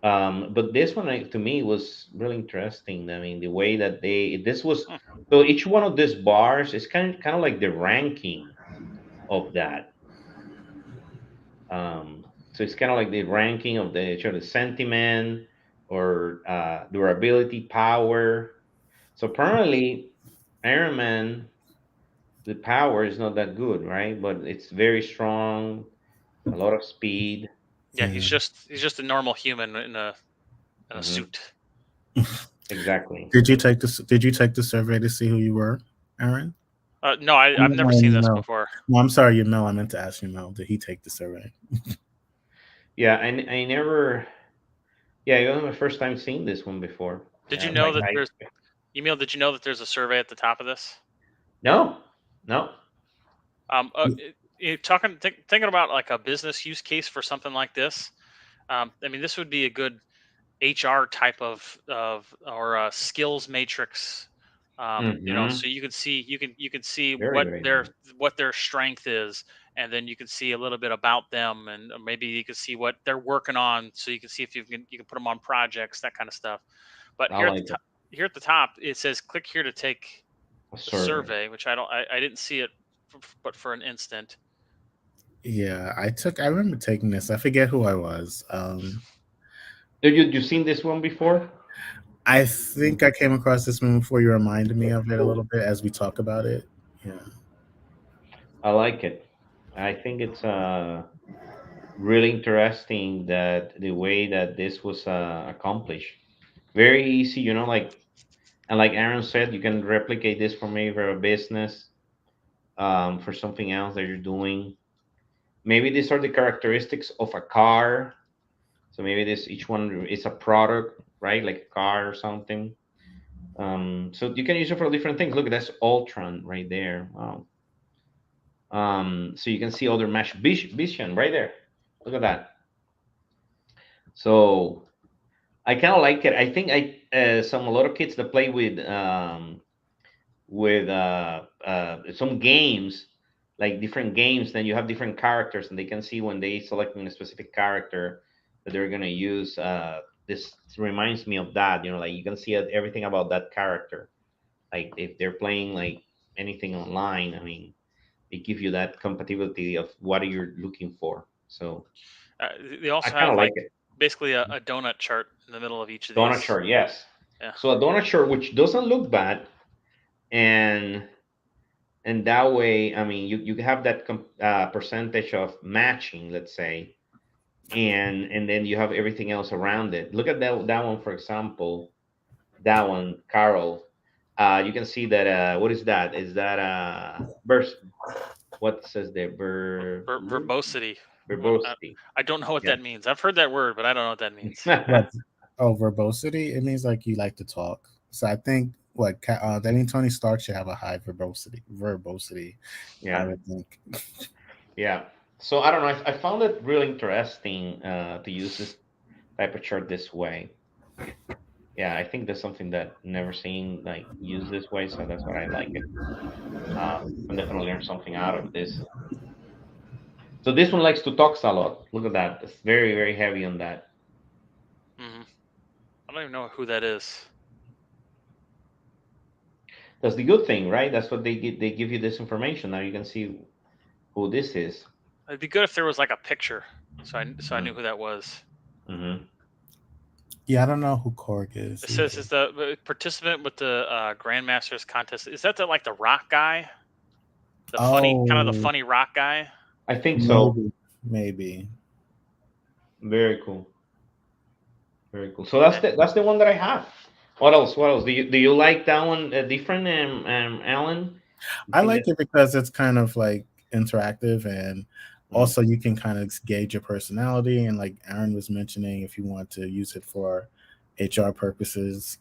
But this one, to me, was really interesting. I mean, the way that this was, hmm. so each one of these bars is kind of like the ranking of that. So it's kind of like the ranking of the sort of sentiment or durability, power. So apparently, Iron Man, the power is not that good, right? But it's very strong, a lot of speed. Yeah, Yeah, he's just a normal human in a Hmm. suit. Exactly. Did you take this? Did you take the survey to see who you were, Aaron? No, I've never seen this before. No, I'm sorry, I meant to ask you, Mel. Did he take the survey? Yeah, I never. Yeah, it was my first time seeing this one before. Did you Yeah, know like that there's Emil? Did you know that there's a survey at the top of this? no, no. Thinking about like a business use case for something like this. I mean, this would be a good HR type of or a skills matrix. Mm-hmm. So you can see Very, very nice. what their strength is, and then you can see a little bit about them, and maybe you can see what they're working on, so you can see if you can put them on projects, that kind of stuff. But I like it. here at the top, it says click here to take A the survey. survey, which I didn't see it, but for an instant. Yeah, I remember taking this. I forget who I was. Did you seen this one before? I think I came across this one before you reminded me of it a little Cool. bit as we talk about it. Yeah. I like it. I think it's really interesting that the way that this was accomplished. Very easy, like and like Aaron said, you can replicate this for maybe for a business, for something else that you're doing. Maybe these are the characteristics of a car. So maybe this each one is a product, right? Like a car or something. So you can use it for different things. Look, that's Ultron right there. Wow. So you can see other mesh vision right there. Look at that. So I kind of like it. I think a lot of kids that play with some games, like different games, then you have different characters, and they can see when they select a specific character that they're gonna use. This reminds me of that. Like you can see everything about that character. Like if they're playing like anything online, I mean, they give you that compatibility of what you're looking for. So They I also kind have of like like it. basically a donut chart in the middle of each of Donut these. chart, yes. Yeah. So a donut chart, which doesn't look bad, and that way, I mean, you have that percentage of matching, let's say, and then you have everything else around it. Look at that one, for example. That one, Carol. You can see that. What is that? Is that verse? What says there? Verbosity. Verbosity. I don't know what Yeah. that means. I've heard that word, but I don't know what that means. What? Oh, verbosity. It means like you like to talk. So I think that means Tony Stark should have a high verbosity. Verbosity, I Yeah. would think. Yeah. So I don't know. I found it really interesting to use this type of chart this way. Yeah, I think that's something that never seen like used this way, so that's what I like it. I'm definitely learn something out of this. So this one likes to talk a lot. Look at that. It's very, very heavy on that. Hmm. I don't even know who that is. That's the good thing, right? That's what they give you this information. Now you can see who this is. It'd be good if there was like a picture, so I knew who that was. Mm-hmm. Yeah, I don't know who Korg is It says either. is the participant with the Grandmasters contest. Is that like the rock guy? The funny, kind of the Oh, funny rock guy. I think so. maybe. Very cool. Very cool. So that's the one that I have. What else? What else? Do you like that one different, Alan? You I think like that? it because it's kind of like interactive, and Mm. also you can kind of gauge your personality. And like Aaron was mentioning, if you want to use it for HR purposes,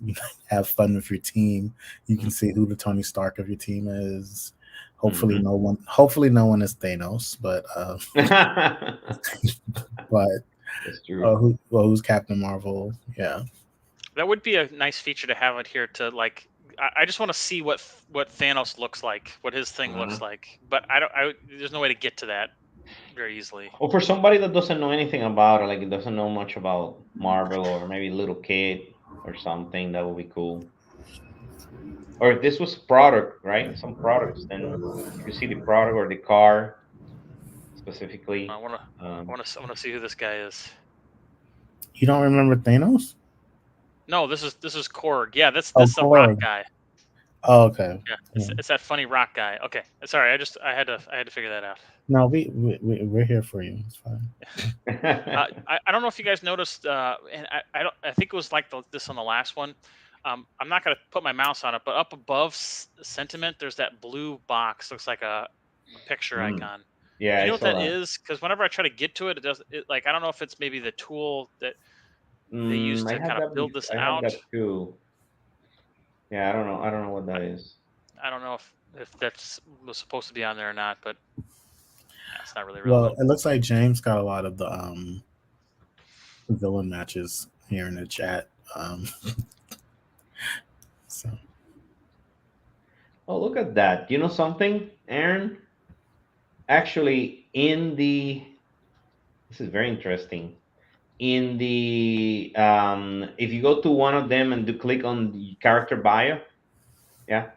have fun with your team. You can see who the Tony Stark of your team is. Hopefully, Mhm. Hopefully, no one is Thanos, but That's true. who's Captain Marvel? Yeah. That would be a nice feature to have it here to like. I just want to see what Thanos looks like, what his thing looks Uh-huh. like. But I don't. There's no way to get to that very easily. Or for somebody that doesn't know anything about it, like it doesn't know much about Marvel, or maybe a little kid or something, that would be cool. Or if this was product, right? Some products, then you can see the product or the car I specifically. wanna. Um, I wanna see who this guy is. You don't remember Thanos? No, this is Korg. Yeah, Oh, this the rock Korg. guy. Oh, okay. Yeah, Yeah. it's that funny rock guy. Okay, sorry. I had to figure that out. No, we're here for you. It's fine. I don't know if you guys noticed, and I think it was like this on the last one. I'm not going to put my mouse on it, but up above sentiment, there's that blue box. Looks like a picture Mm. icon. Yeah, Do you I know what saw that that. is? Because whenever I try to get to it, it does. Like I don't know if it's maybe the tool that they use I to had kind of that. build this I had out. that too. Yeah, I don't know. I don't know what I, that is. I don't know if that's was supposed to be on there or not, but that's not really Well, relevant. it looks like James got a lot of the villain matches here in the chat. Um, so Oh, look at that. You know something, Aaron? Actually, this is very interesting. In the if you go to one of them and do click on the character bio, yeah,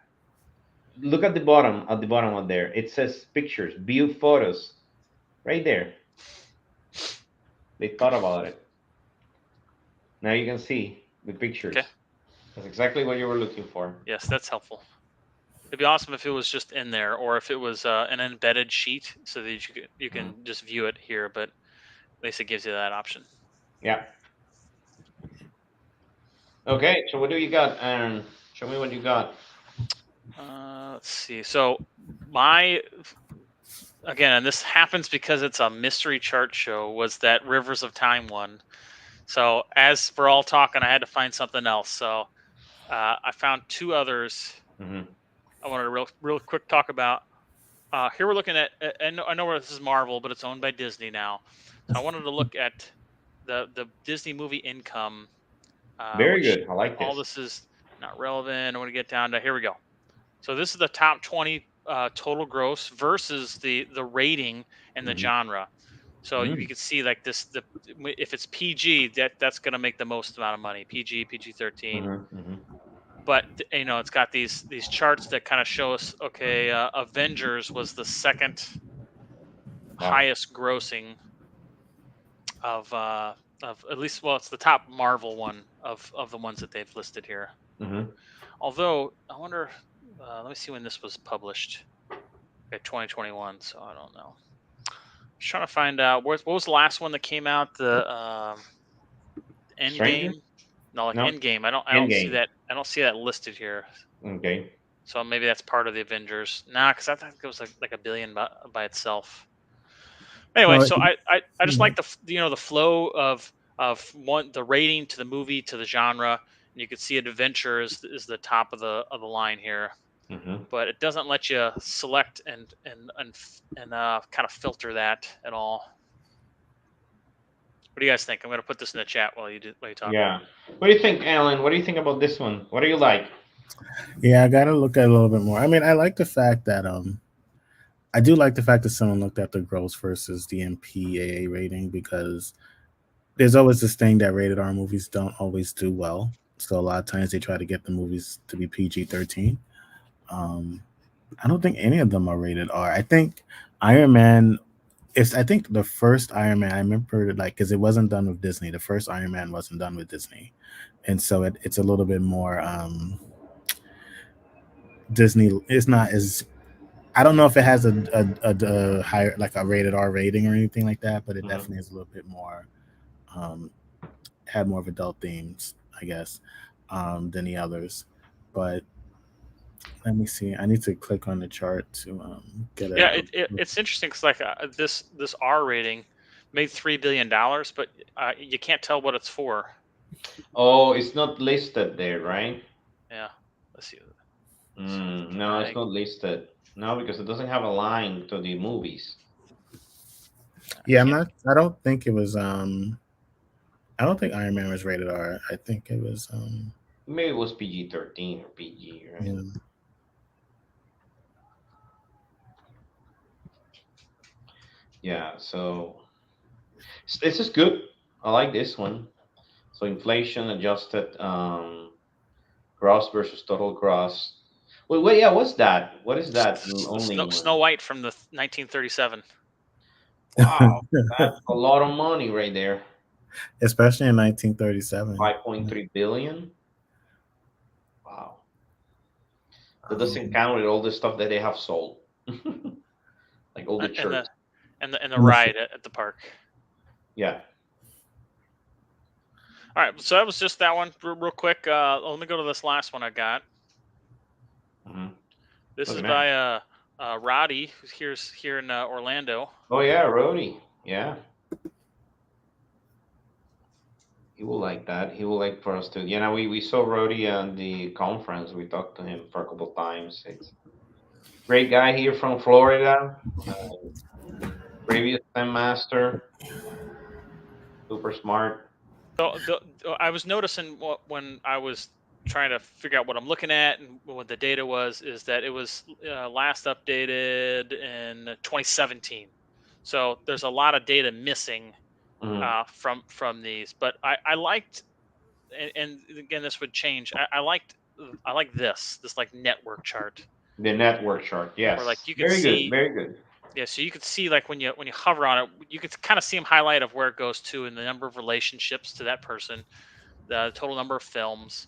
look at the bottom of there. It says pictures, view photos, right there. They thought about it. Now you can see the Okay. pictures. That's exactly what you were looking for. Yes, that's helpful. It'd be awesome if it was just in there, or if it was an embedded sheet, so that you Mhm. can just view it here. But at least it gives you that option. Yeah. Okay. So what do you got, Aaron? Show me what you got. Let's see. So my again, and this happens because it's a mystery chart show. Was that Rivers of Time one? So as we're all talking, I had to find something else. So I found two others. Hmm. I wanted to real quick talk about. Here we're looking at. I know where this is Marvel, but it's owned by Disney now. So I wanted to look at the Disney movie income, Very which good. I like all this. this is not relevant. I want to get down to here we go. So this is the top 20 total gross versus the rating and the Hmm. genre. So you Mm. can see like this the if it's PG, that's going to make the most amount of money. PG, PG-13. Hmm. Hmm. But it's got these charts that kind of show us, okay, Avengers was the second Wow. highest grossing of at least, well, it's the top Marvel one of the ones that they've listed here. Hmm. Although I wonder, let me see when this was published. Okay, 2021. So I don't know. Just trying to find out what was the last one that came out. The End Stranger? Game. No, like No. End Game. I don't see Endgame. that. I don't see that listed here. Okay. So maybe that's part of the Avengers. Nah, because I think it was like a billion by itself. Anyway, well, so I just yeah. like the flow of one the rating to the movie to the genre, and you can see Adventure is the top of the line here, Hmm. but it doesn't let you select and kind of filter that at all. What do you guys think? I'm going to put this in the chat while you talk. Yeah. What do you think, Alan? What do you think about this one? What do you like? Yeah, I gotta look at it a little bit more. I mean, I like the fact that I do like the fact that someone looked at the gross versus the MPAA rating, because there's always this thing that rated R movies don't always do well. So a lot of times they try to get the movies to be PG-13. Um, I don't think any of them are rated R. I think Iron Man is. I think the first Iron Man, I remember, like, because it wasn't done with Disney. The first Iron Man wasn't done with Disney, and so it's a little bit more Disney. It's not as, I don't know if it has a higher, like a rated R rating or anything like that, but it Hmm. definitely is a little bit more, um, had more of adult themes, I guess, than the others. But let me see. I need to click on the chart to get Yeah, a it's interesting because like this R rating made $3 billion, but you can't tell what it's for. Oh, it's not listed there, right? Yeah, let's see. So if I No, it's drag, not listed. No, because it doesn't have a line to the movies. I Yeah, I'm can't. not. I don't think it was. I don't think Iron Man was rated R. I think it was. Maybe it was PG-13 or PG, right? Yeah. Yeah. So this is good. I like this one. So inflation adjusted gross versus total gross. Wait, yeah. What's that? What is that only Snow one? White from the 1937. Wow, that's a lot of money right there. Especially in 1937. 5.3 billion. Wow. That doesn't Um, count all the stuff that they have sold, like all the And shirts. and the In the ride at the park. Yeah. All right, so that was just that one real quick. Let me go to this last one I got. Hmm. This Look is at that. by Roddy, who's here in Orlando. Oh yeah, Rhodey. Yeah. He will like that. He will like for us to. You know, we saw Rhodey at the conference. We talked to him for a couple of times. It's great guy here from Florida. Previous time master. Super smart. So I was noticing when I was trying to figure out what I'm looking at and what the data was, is that it was last updated in 2017. So there's a lot of data missing Hmm. from these. But I liked, and again this would change. I like this like network chart The network chart. where like Yes. you could Very good. see. Very good. Yeah, so you could see like when you hover on it, you could kind of see them highlight of where it goes to and the number of relationships to that person, the total number of films.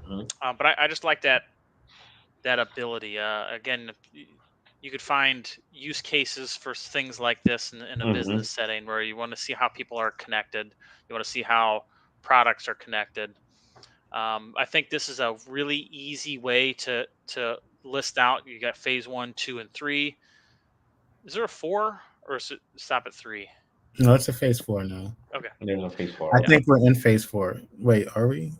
Hmm. But I just like that ability. Again, you could find use cases for things like this in a Hmm. business setting where you want to see how people are connected. You want to see how products are connected. I think this is a really easy way to list out. You got phase 1, 2, and 3. Is there a 4 or is it stop at 3? No, it's a phase 4 now. Okay. There's no phase I four. Yeah. Okay. think we're in phase 4. Wait, are we?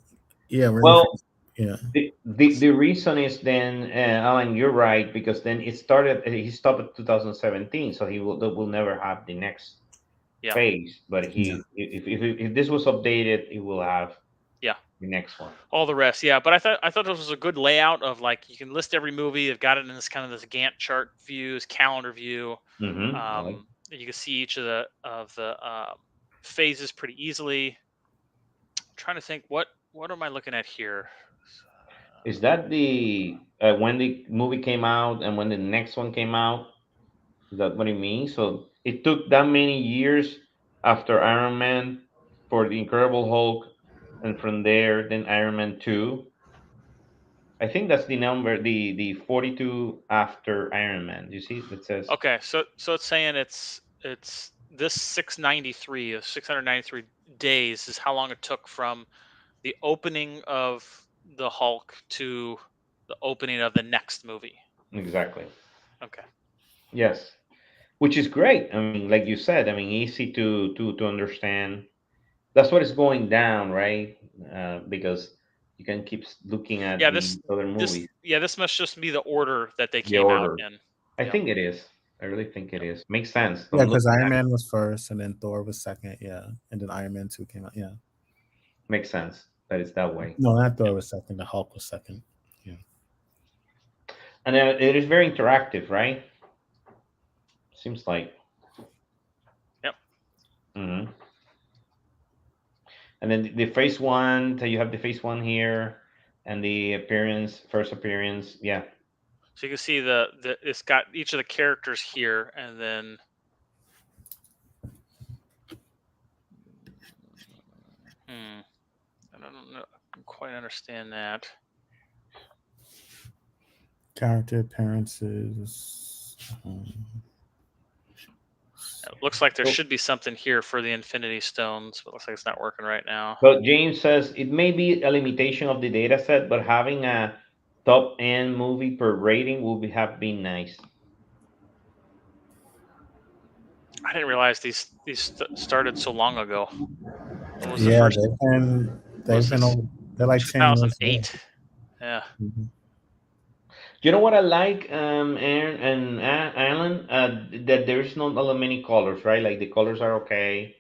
Yeah, we're in Well, phase. Yeah. the reason is then, Alan, you're right, because then it started. He stopped at 2017, so will never have the next Yeah. phase. But Yeah. if this was updated, it will have Yeah. the next one. All the rest, yeah. But I thought this was a good layout of like you can list every movie. They've got it in this kind of this Gantt chart views, calendar view. Mm-hmm. I like. You can see each of the phases pretty easily. I'm trying to think what am I looking at here? Is that the when the movie came out and when the next one came out? Is that what it means? So it took that many years after Iron Man for the Incredible Hulk, and from there, then Iron Man 2. I think that's the number, the 42 after Iron Man. You see, that says Okay, so it's saying it's this 693 of 693 days is how long it took from the opening of the Hulk to the opening of the next movie. exactly. Okay. Yes, which is great. I mean, like you said, I mean, easy to understand. That's what is going down, right? Because you can keep looking at Yeah, the other movies. this must just be the order that they The came out order. in. I Yep. think it is. I really think it Yep. is. Makes sense. Yeah, I'm because looking Iron at it. Man was first, and then Thor was second. Yeah, and then Iron Man 2 came out. Yeah. Makes sense that it's that way. No, not Yep. Thor was second. The Hulk was second. Yeah. And it is very interactive, right? Seems like. Yep. Hmm. And then the phase one, so you have the phase one here, and the appearance, first appearance. Yeah. So you can see the it's got each of the characters here, and then I don't know, quite understand that. Character appearances. It looks like there So, should be something here for the Infinity Stones, but it looks like it's not working right now. so James says it may be a limitation of the data set, but having a top end movie per rating have been nice. I didn't realize these started so long ago. What was the Yeah, first? What was they've been this? over. They're like 10 years old. 2008. Yeah. Mhm. You know what I like, Aaron and Alan, that there's not a lot many colors, right? Like the colors are okay.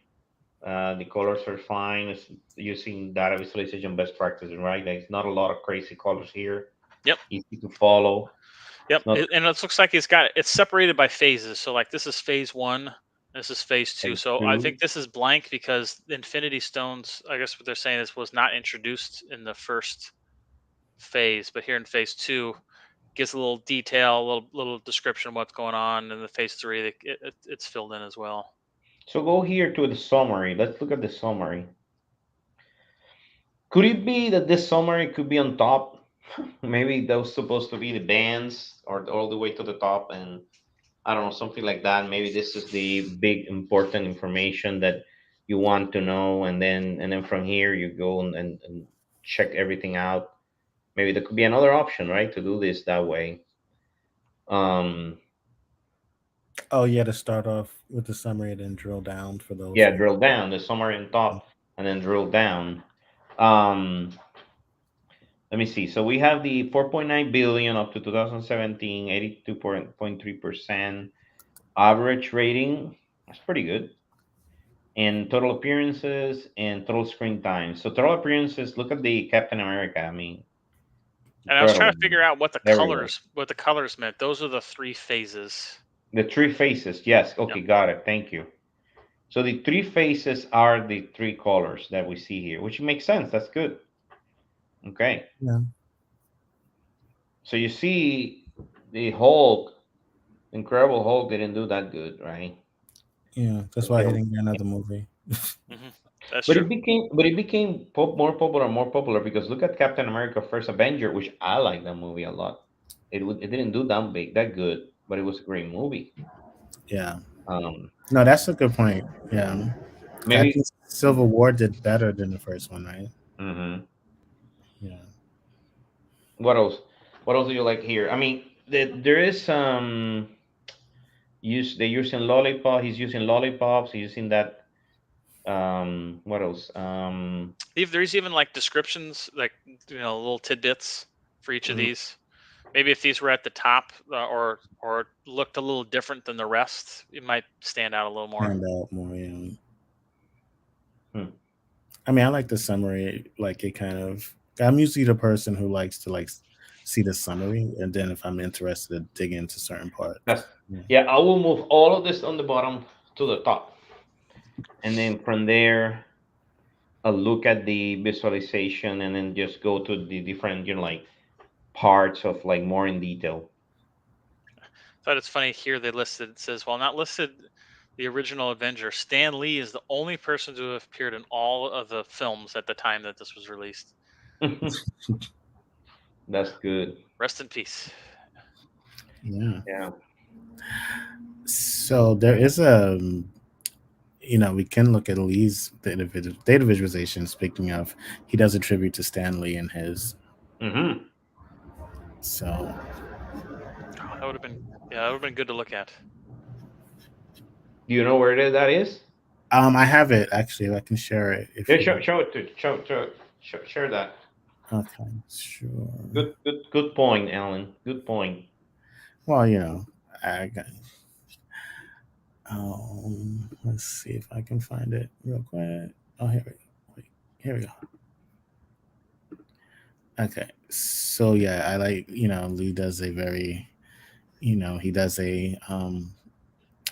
The colors are fine. It's using data visualization best practices, right? There's not a lot of crazy colors here. Yep. Easy to follow. Yep. It's not And it looks like it's separated by phases. So like this is phase 1. This is phase 2. phase So I think two. this is blank because the Infinity Stones, I guess what they're saying is was not introduced in the first phase, but here in phase 2 gives a little detail, a little description of what's going on. In the phase 3, it's filled in as well. So go here to the summary. Let's look at the summary. Could it be that this summary could be on top? Maybe that was supposed to be the bands or all the way to the top, and I don't know, something like that. Maybe this is the big important information that you want to know, and then from here you go and check everything out. Maybe there could be another option, right, to do this that way. Um, Oh yeah, to start off with the summary and then drill down for those yeah, who. drill down. The summary in top, and then drill down. Um, Let me see. So we have the 4.9 billion up to 2017, 82.3% average rating. That's pretty good. And total appearances and total screen time. So total appearances, look at the Captain America. I mean, And I was trying incredible, to figure man. out Everywhere. what the colors meant. Those are the three phases. The three faces. Yes. Yep. Okay. Got it. Thank you. So the three faces are the three colors that we see here, which makes sense. That's good. Okay. Yeah, So you see the Hulk, Incredible Hulk didn't do that good, right? yeah. That's why he Okay. didn't get another movie. Hmm. That's But true. it became more popular because look at Captain America: First Avenger, which I like that movie a lot. It didn't do that good, but it was a great movie. Yeah. Um, No, that's a good point. Yeah. I maybe. think Civil War did better than the first one, right? Hmm. Yeah. What else? What else do you like here? I mean, there is some use. They're using lollipop. He's using lollipops. He's using that. What else? There's even like descriptions, like little tidbits for each of Mhm. these. Maybe if these were at the top, or looked a little different than the rest, it might stand out a little more. Stand out more. Yeah. Hmm. I mean, I like the summary. Like it kind of. I'm usually the person who likes to see the summary, and then if I'm interested, to dig into certain parts. That's Yeah. yeah. I will move all of this on the bottom to the top, and then from there, I'll look at the visualization, and then just go to the different, like parts of like more in detail. Thought it's funny here they listed, it says, while not listed the original Avenger, Stan Lee is the only person to have appeared in all of the films at the time that this was released. That's good. Rest in peace. Yeah. Yeah. So there is a, we can look at Lee's data visualization. Speaking of, he does a tribute to Stan Lee in his. Hmm. So, Oh, that would have been, yeah, that would have been good to look at. Do you know where that is? I have it actually. I can share it if Yeah, you show, want. show it to share that. Okay, sure. Good point, Alan. Good point. Well, I got. Let's see if I can find it real quick. Oh, here we go. Wait, here we go. Okay, so yeah, I like Lee does a very he does a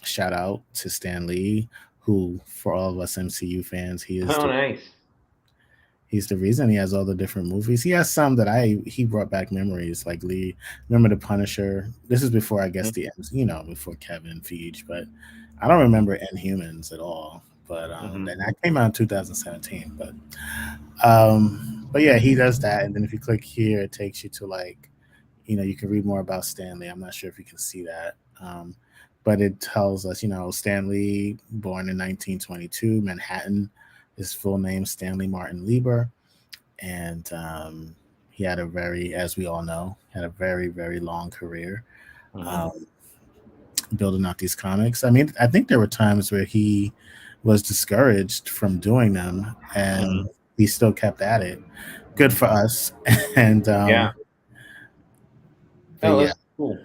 shout out to Stan Lee, who for all of us MCU fans, Oh, nice. he's the reason he has all the different movies. He has some that he brought back memories like Lee. Remember the Punisher? This is before I guess before Kevin Feige, but I don't remember Inhumans at all. But Mm-hmm. then that came out in 2017. But yeah, he does that, and then if you click here, it takes you to like you can read more about Stanley. I'm not sure if you can see that. But it tells us, Stanley, born in 1922, Manhattan. His full name, Stanley Martin Lieber. And he had a very, as we all know, had a very, very long career Mm-hmm. um, building out these comics. I mean, I think there were times where he was discouraged from doing them, Mm-hmm. and he still kept at it. Good for us. and Yeah. but Oh, yeah, that's cool.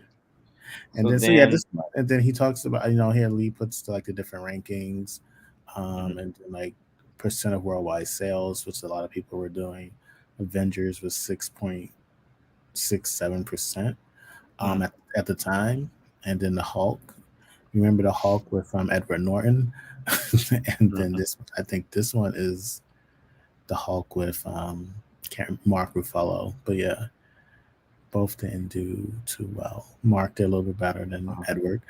and So then so yeah, then. this and then he talks about here Lee puts like the different rankings, Mhm. and like percent of worldwide sales, which a lot of people were doing. Avengers was 6.67% Mhm. at the time, and then the Hulk. You remember the Hulk with Edward Norton, and then Mhm. I think this one is the Hulk with Mark Ruffalo. But yeah, both didn't do too well. Mark did a little bit better than Uh-huh. Edward.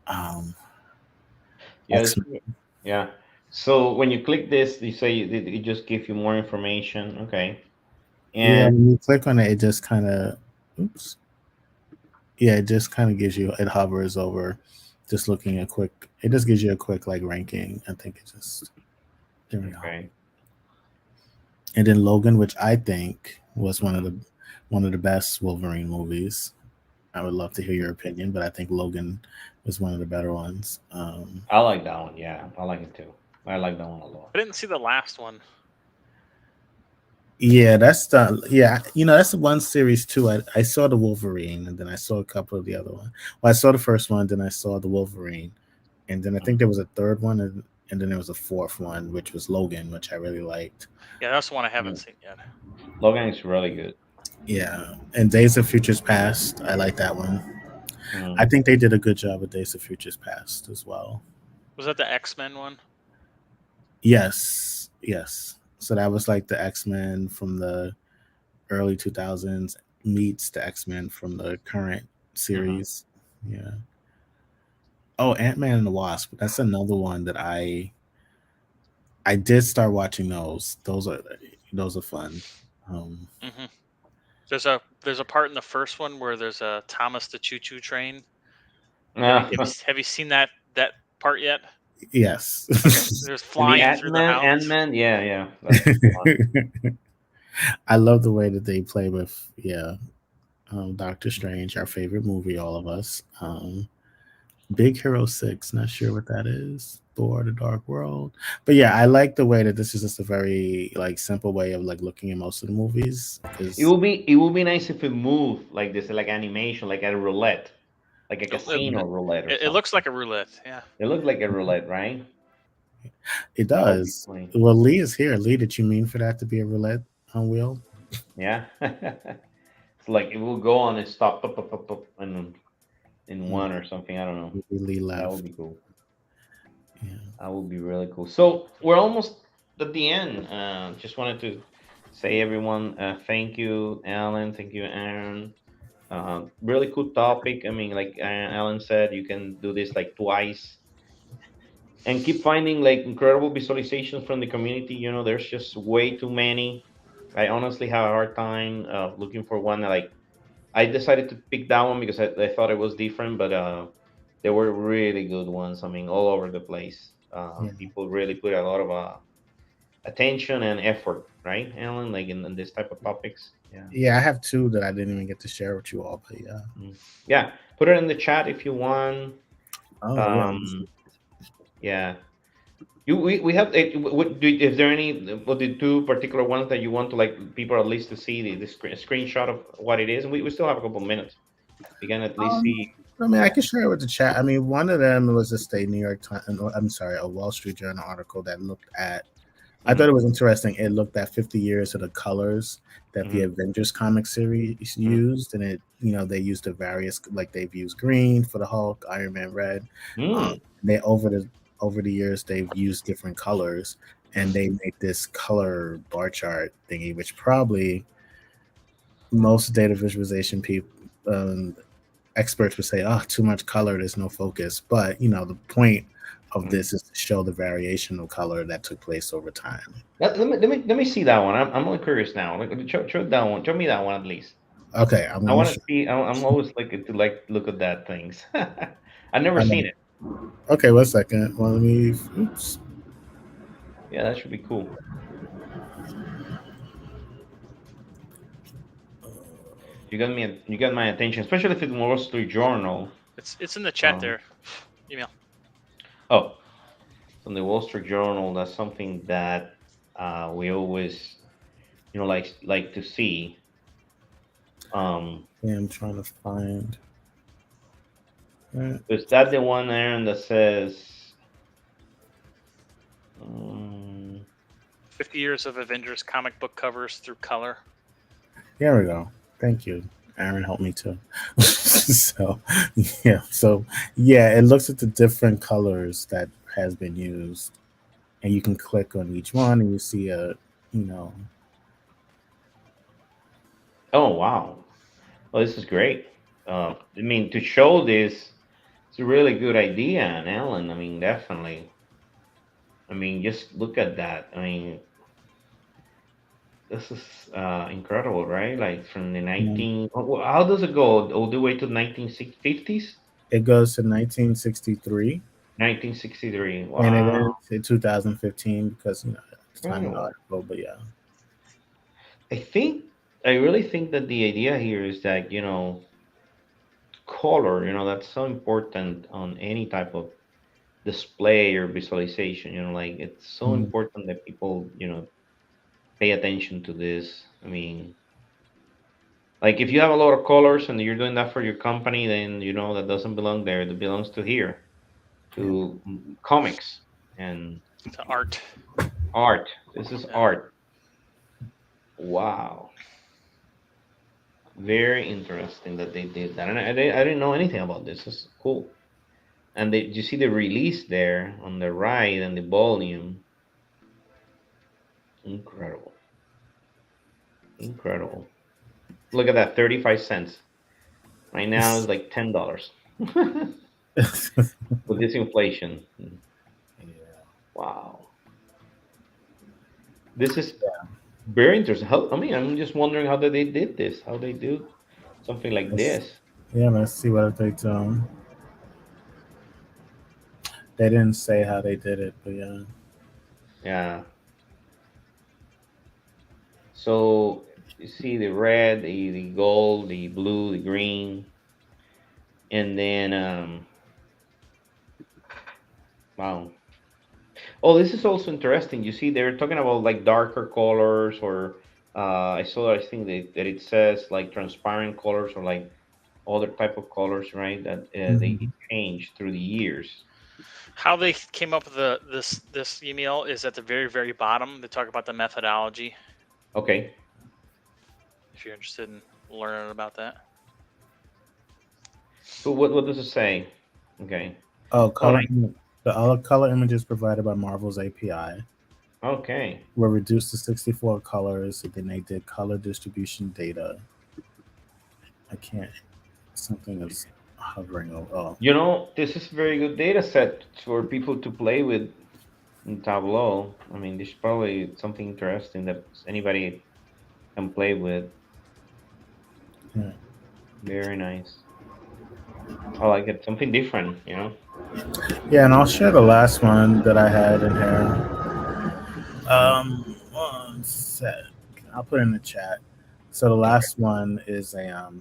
Um, Yeah. X Yeah. So when you click this, you say it just gives you more information. Okay. Yeah, And when you click on it, it just kind of, oops. Yeah, it just kind of gives you, it hovers over. Just looking at quick, it just gives you a quick like ranking. I think it just there we go. Okay. And then Logan, which I think was one of the best Wolverine movies. I would love to hear your opinion, but I think Logan was one of the better ones. I like that one. Yeah, I like it too. I like that one a lot. I didn't see the last one. Yeah, that's the that's the one series too. I saw the Wolverine, and then I saw a couple of the other one. Well, I saw the first one, then I saw the Wolverine, and then I think there was a third one, and then there was a fourth one, which was Logan, which I really liked. Yeah, that's the one I haven't Mm. seen yet. Logan is really good. Yeah, and Days of Futures Past, I like that one. I Mm. think they did a good job with Days of Futures Past as well. Was that the X-Men one? Yes, yes. So that was like the X Men from the early 2000s meets the X Men from the current Hmm. series. Yeah. Oh, Ant Man and the Wasp. That's another one that I did start watching those. Those are fun. Um, Hmm. There's a part in the first one where there's a Thomas the Choo Choo Train. Have you seen that part yet? yes. Okay, there's And the flying Ant through the Man, house. Ant Man, yeah, yeah, that's fun. I love the way that they play with Doctor Strange, our favorite movie, all of us. Big Hero 6, not sure what that is. Thor: The Dark World. But yeah, I like the way that this is just a very like simple way of like looking at most of the movies because It will be nice if it moved like this, like animation, like a roulette, like a It, it, casino roulette or it looks something. like a roulette. Yeah. It looked like a roulette, right? it That would be does. funny. Well, Lee is here. Lee, did you mean for that to be a roulette on wheel? Yeah. It's like it will go on and stop up, and in Mm, one or something. I don't know. Lee That left. would be cool. Yeah. That would be really cool. So we're almost at the end. Just wanted to say, everyone, thank you, Alan. Thank you, Aaron. Really cool topic. I mean, like Alan said, you can do this like twice and keep finding like incredible visualizations from the community. There's just way too many. I honestly have a hard time looking for one that, like, I decided to pick that one because I thought it was different, but there were really good ones. I mean, all over the place. Yeah. People really put a lot of attention and effort, right, Alan? Like in this type of topics. Yeah. Yeah, I have two that I didn't even get to share with you all, but yeah. Mm. Yeah. Put it in the chat if you want. Oh yeah. Um, yeah. We have. Is there any? What the two particular ones that you want to, like, people at least to see the screenshot of what it is? And we still have a couple minutes. We can at least Um, see. I mean, I can share it with the chat. I mean, one of them was just a New York Times. I'm sorry, a Wall Street Journal article that looked at. I thought Mhm, it was interesting. It looked at 50 years of the colors that the mhm, Avengers comic series mhm, used, and they used the various like they've used green for the Hulk, Iron Man red. Um, mm, they over the years they've used different colors, and they made this color bar chart thingy, which probably most data visualization people. Experts would say, "Oh, too much color. There's no focus." But the point of mhm. this is to show the variation of color that took place over time. Let me see that one. I'm really curious now. Like, show that one. Show me that one at least. Okay, I'm I gonna. want to see. I'm always like to like look at that things. I've never I seen know. it. Okay, 1 second. Well, let me. Oops. Yeah, that should be cool. You got my attention, especially if it's Wall Street Journal. It's in the chat Um, there. Email. oh, from the Wall Street Journal. That's something that we always, like to see. Um, Yeah, I'm trying to find. is that the one, Aaron, that says? Um, 50 years of Avengers comic book covers through color. Here we go. Thank you. Aaron helped me too. So it looks at the different colors that has been used, and you can click on each one, and you see you know, oh, wow. Well, this is great. I mean, to show this, it's a really good idea, and Alan. I mean, definitely. I mean, just look at that. I mean, this is incredible, right? Like from the um, 19. How does it go all the way to 1950s? It goes to 1963 1963. and it Wow. ends in 2015 because it's time of the Incredible. article. But yeah, I think, I really think that the idea here is that, color, that's so important on any type of display or visualization, like it's so mm, important that people, pay attention to this. I mean, like if you have a lot of colors and you're doing that for your company, then that doesn't belong there. That belongs to here, yeah, to comics and To art. art. This is Yeah. art. Wow, very interesting that they did that, and I didn't know anything about this. This is cool. And you see the release there on the right and the volume. Incredible, incredible. Look at that, 35 cents. Right now it's like $10 with this inflation. yeah. Wow, this is very interesting. I mean, I'm just wondering how they did this. How they do something like Let's, this. yeah, let's see what they do. They didn't say how they did it, but yeah. Yeah. So you see the red, the gold, the blue, the green, and then wow. Oh, this is also interesting. You see, they're talking about like darker colors, or I saw. I think that it says like transparent colors or like other type of colors, right? That they Mhm. change through the years. How they came up with this email is at the very very bottom. They talk about the methodology. Okay. If you're interested in learning about that. So what does it say? Okay. Oh, Oh, color. The all color images provided by Marvel's API okay. were reduced to 64 colors, and then they did color distribution data. I can't. Something is hovering over. Oh, This is a very good data set for people to play with in Tableau. I mean, this is probably something interesting that anybody can play with. yeah. Very nice. I like it. Something different. Yeah, and I'll share the last one that I had in here. One sec. I'll put it in the chat. So the Okay. last one is a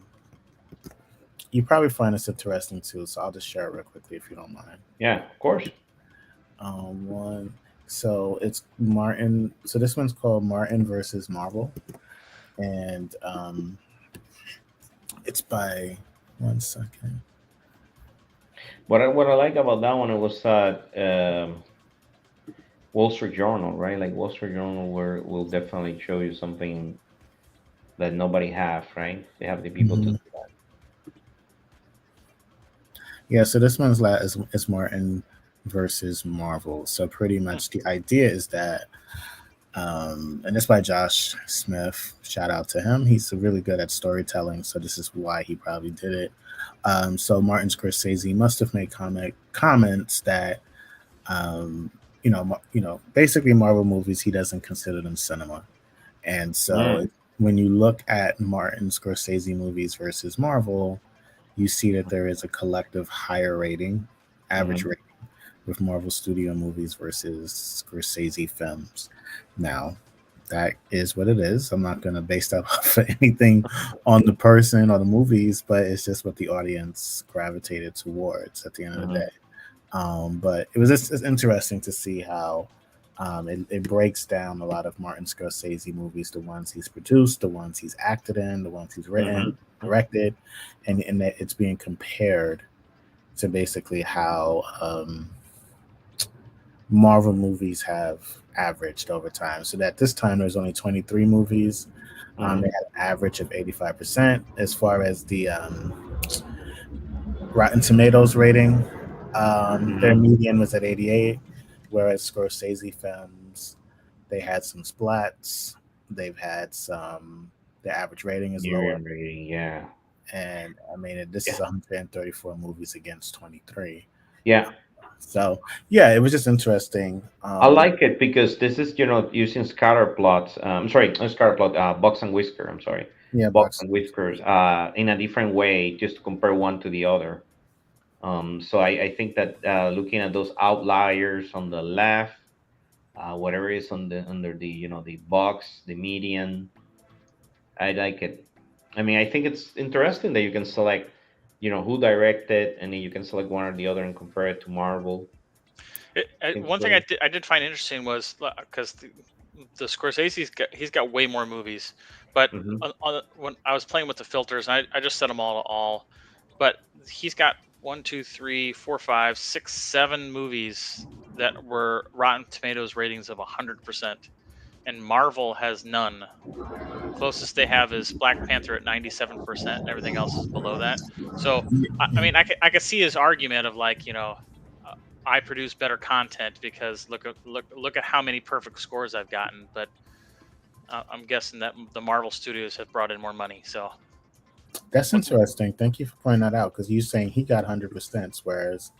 you probably find this interesting too. So I'll just share it real quickly if you don't mind. Yeah, of course. One. So it's Martin. So this one's called Martin versus Marvel, and it's by one second. What I like about that one, it was Wall Street Journal, right? Like Wall Street Journal, where will definitely show you something that nobody have, right? They have the people to Mhm. do that. Yeah, so this one's is Martin versus Marvel. So pretty much the idea is that, and it's by Josh Smith. Shout out to him. He's really good at storytelling. So this is why he probably did it. So Martin Scorsese must have made comments that, um, basically Marvel movies, he doesn't consider them cinema. And so Mm, when you look at Martin Scorsese movies versus Marvel, you see that there is a collective higher rating, average mm-hmm, rating, with Marvel Studio movies versus Scorsese films. Now, that is what it is. I'm not going to base that off of anything on the person or the movies, but it's just what the audience gravitated towards at the end of the mm-hmm, day. But it was just it's interesting to see how it breaks down a lot of Martin Scorsese movies, the ones he's produced, the ones he's acted in, the ones he's written, mm-hmm. directed, and that it's being compared to basically how Marvel movies have averaged over time. So that this time there's only 23 movies. They Mm-hmm. had an average of 85% as far as the Rotten Tomatoes rating. Their Mm-hmm. median was at 88, whereas Scorsese films, they had some splats. They've had some. Their average rating is lower, Miriam rating, yeah, and I mean this is yeah, 134 movies against 23. yeah. So yeah, it was just interesting. I like it because this is, using scatter plots. I'm sorry, not scatter plot. Box and whisker. I'm sorry, Yeah, box box. and whiskers. In a different way, just to compare one to the other. So I think that looking at those outliers on the left, whatever is on the under the the box, the median, I like it. I mean, I think it's interesting that you can select, who directed, and then you can select one or the other and compare it to Marvel. I think One thing so. I did find interesting was because the Scorsese's he's got way more movies, but Hmm. when I was playing with the filters, I just set them all to all, but he's got one, two, three, four, five, six, seven movies that were Rotten Tomatoes ratings of 100%, and Marvel has none. Closest they have is Black Panther at 97%, and everything else is below that. So, I mean, I could see his argument of like, uh, I produce better content because look at how many perfect scores I've gotten. But I'm guessing that the Marvel Studios have brought in more money. So, That's what, interesting. Thank you for pointing that out because you're saying he got 100%, whereas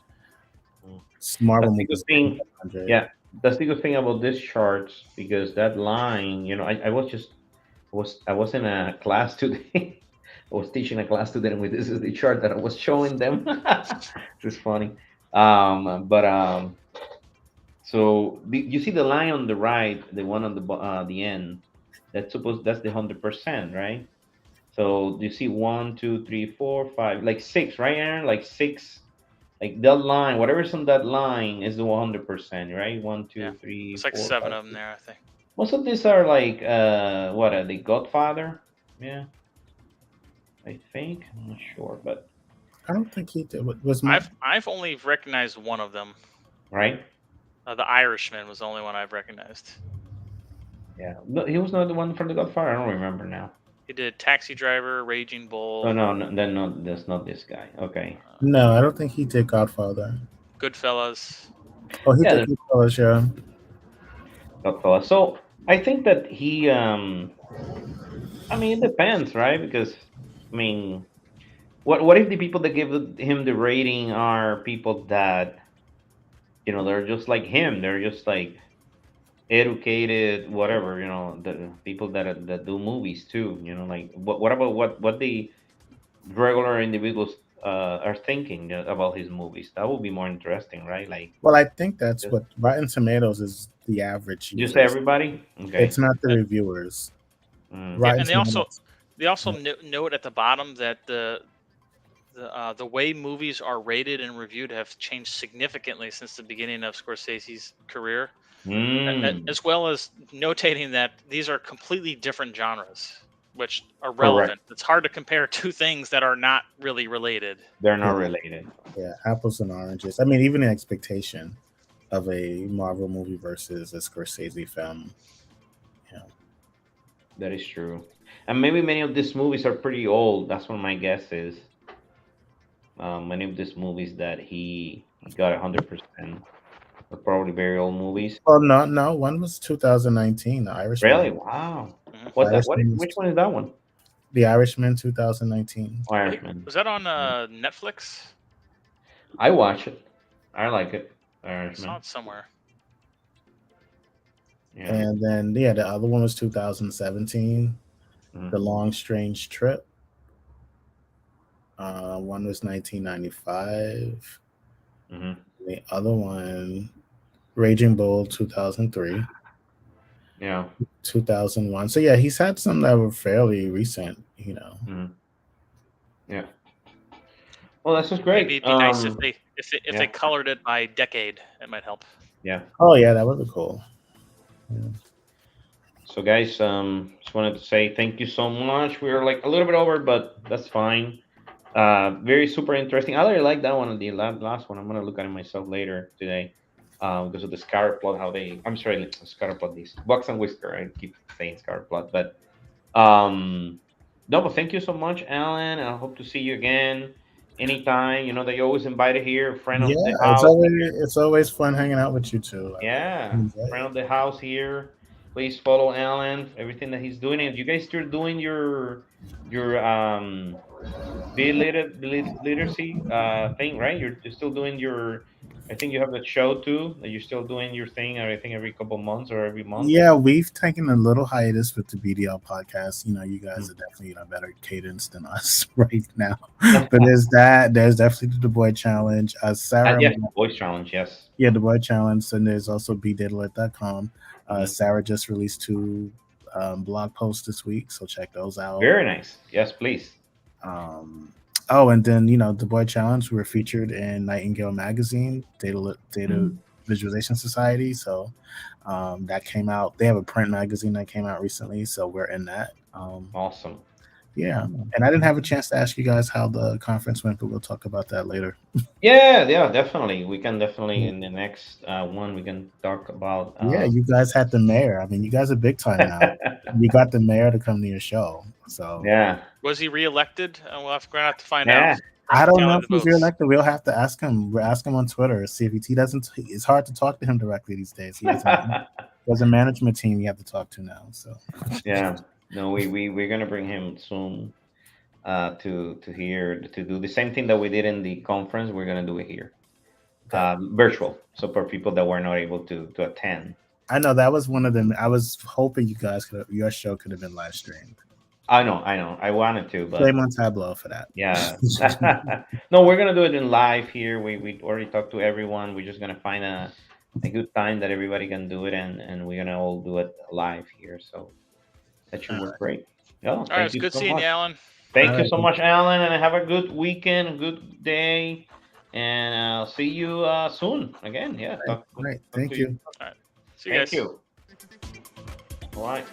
Mm. Marvel That's the good movies didn't thing. get 100. Yeah, that's the good thing about this charts, because that line, I was just I was in a class today. I was teaching a class to them with this is the chart that I was showing them. This is funny. But So you see the line on the right, the one on the end. That's the 100%, right? So you see one, two, three, four, five, like six, right, Aaron? Like six, like that line, whatever's on that line is the 100%, right? One, yeah, two, three, it's like four, seven five, of them six. there, I think. Most of these are like what are they? Godfather? Yeah, I think. I'm not sure, but I don't think he did. Was my I've only recognized one of them. right? The Irishman was the only one I've recognized. Yeah. No, he was not the one from the Godfather. I don't remember now. He did Taxi Driver, Raging Oh Bull, no, no, then no, that's not this guy. Okay. no? I don't think he did Godfather. Goodfellas. Oh, he Yeah, did the Goodfellas, yeah. Godfather. So I think that he I mean, it depends, right? Because I mean, what if the people that give him the rating are people that they're just like him? They're just like educated, whatever. The people that do movies too. Like what about what the regular individuals are thinking about his movies? That would be more interesting, right? Like Well, I think that's just what Rotten Tomatoes is the average just say users. everybody. Okay. It's not the Uh, reviewers. Mm, yeah, Rotten and Tomatoes. they also note at the bottom that the way movies are rated and reviewed have changed significantly since the beginning of Scorsese's career, mm, as well as notating that these are completely different genres, which are correct. relevant. It's hard to compare two things that are not really related. They're not Yeah, related. yeah, apples and oranges. I mean, even the expectation of a Marvel movie versus a Scorsese film. You know, That is true. And maybe many of these movies are pretty old. That's what my guess is. Many of these movies that he got 100% are probably very old movies. well, no, no. One was 2019, The Really? Irishman. Wow. Mhm. The What that? What? Irishman Which was one is that one? The Irishman 2019. Oh, I think Irishman. was that on Yeah. Netflix? I watch it. I like it. I saw Irishman. it somewhere. Yeah. And then, yeah, the other one was 2017, Mm-hmm. The Long Strange Trip. One was 1995. Mm-hmm. The other one, Raging Bull, 2003, Yeah. 2001. So, yeah, he's had some that were fairly recent. Mm-hmm. Yeah. Well, that's just Maybe great. it'd be nice if they Yeah. colored it by decade. It might help. Yeah. Oh, yeah, that would be cool. Yeah. So, guys, just wanted to say thank you so much. We were like a little bit over, but that's fine. Very super interesting. I really like that one, the last one. I'm gonna look at it myself later today, because of the scatter plot. How they, I'm sorry, scatter plot. This Box and Whisker. I keep saying scatter plot, but no. But thank you so much, Alan. I hope to see you again anytime. You know that you're always invited here, friend of Yeah, the it's house. always fun hanging out with you too. I mean, I Yeah, enjoy friend it. of the house here. Please follow Alan, everything that he's doing. And you guys still doing your be literacy thing, right? You're still doing your I think you have that show too. That you're still doing your thing. I think every couple months or every month. Yeah, we've taken a little hiatus with the BDL podcast. You guys Mhm. are definitely better cadence than us right now. But there's that. There's definitely the Du Bois challenge. Sarah, Yes, voice challenge. Yes. yeah, Du Bois challenge, and there's also bdatalert.com. Mhm. Sarah just released 2 blog posts this week, so check those out. Very nice. Yes, please. Um, oh, and then Du Bois challenge. We were featured in Nightingale magazine, Data Visualization Society. So that came out. They have a print magazine that came out recently, so we're in that. Awesome. Yeah, and I didn't have a chance to ask you guys how the conference went, but we'll talk about that later. Yeah, definitely. We can definitely in the next one we can talk about. Yeah, you guys had the mayor. I mean, you guys are big time now. You got the mayor to come to your show. So Yeah, Was he reelected? We'll have to find yeah. out. I don't know Tallied if the he's votes. reelected. We'll have to ask him. We'll ask him on Twitter. See if he doesn't. It's hard to talk to him directly these days. He has there's a management team you have to talk to now. So Yeah. No, we're gonna bring him soon. To here to do the same thing that we did in the conference. We're gonna do it here, okay. virtual. So for people that were not able to attend. I know that was one of them. I was hoping you guys your show could have been live streamed. I know. I wanted to, but Blame on Tableau for that. yeah. No, we're gonna do it in live here. We already talked to everyone. We're just gonna find a good time that everybody can do it, and we're gonna all do it live here. So that should work great. Yeah. All right, it's good seeing you, Alan. Thank All you right. so much, Alan, and have a good weekend, a good day, and I'll see you soon again. Yeah. Great. Thank you. All right. See you guys. Thank you. All right.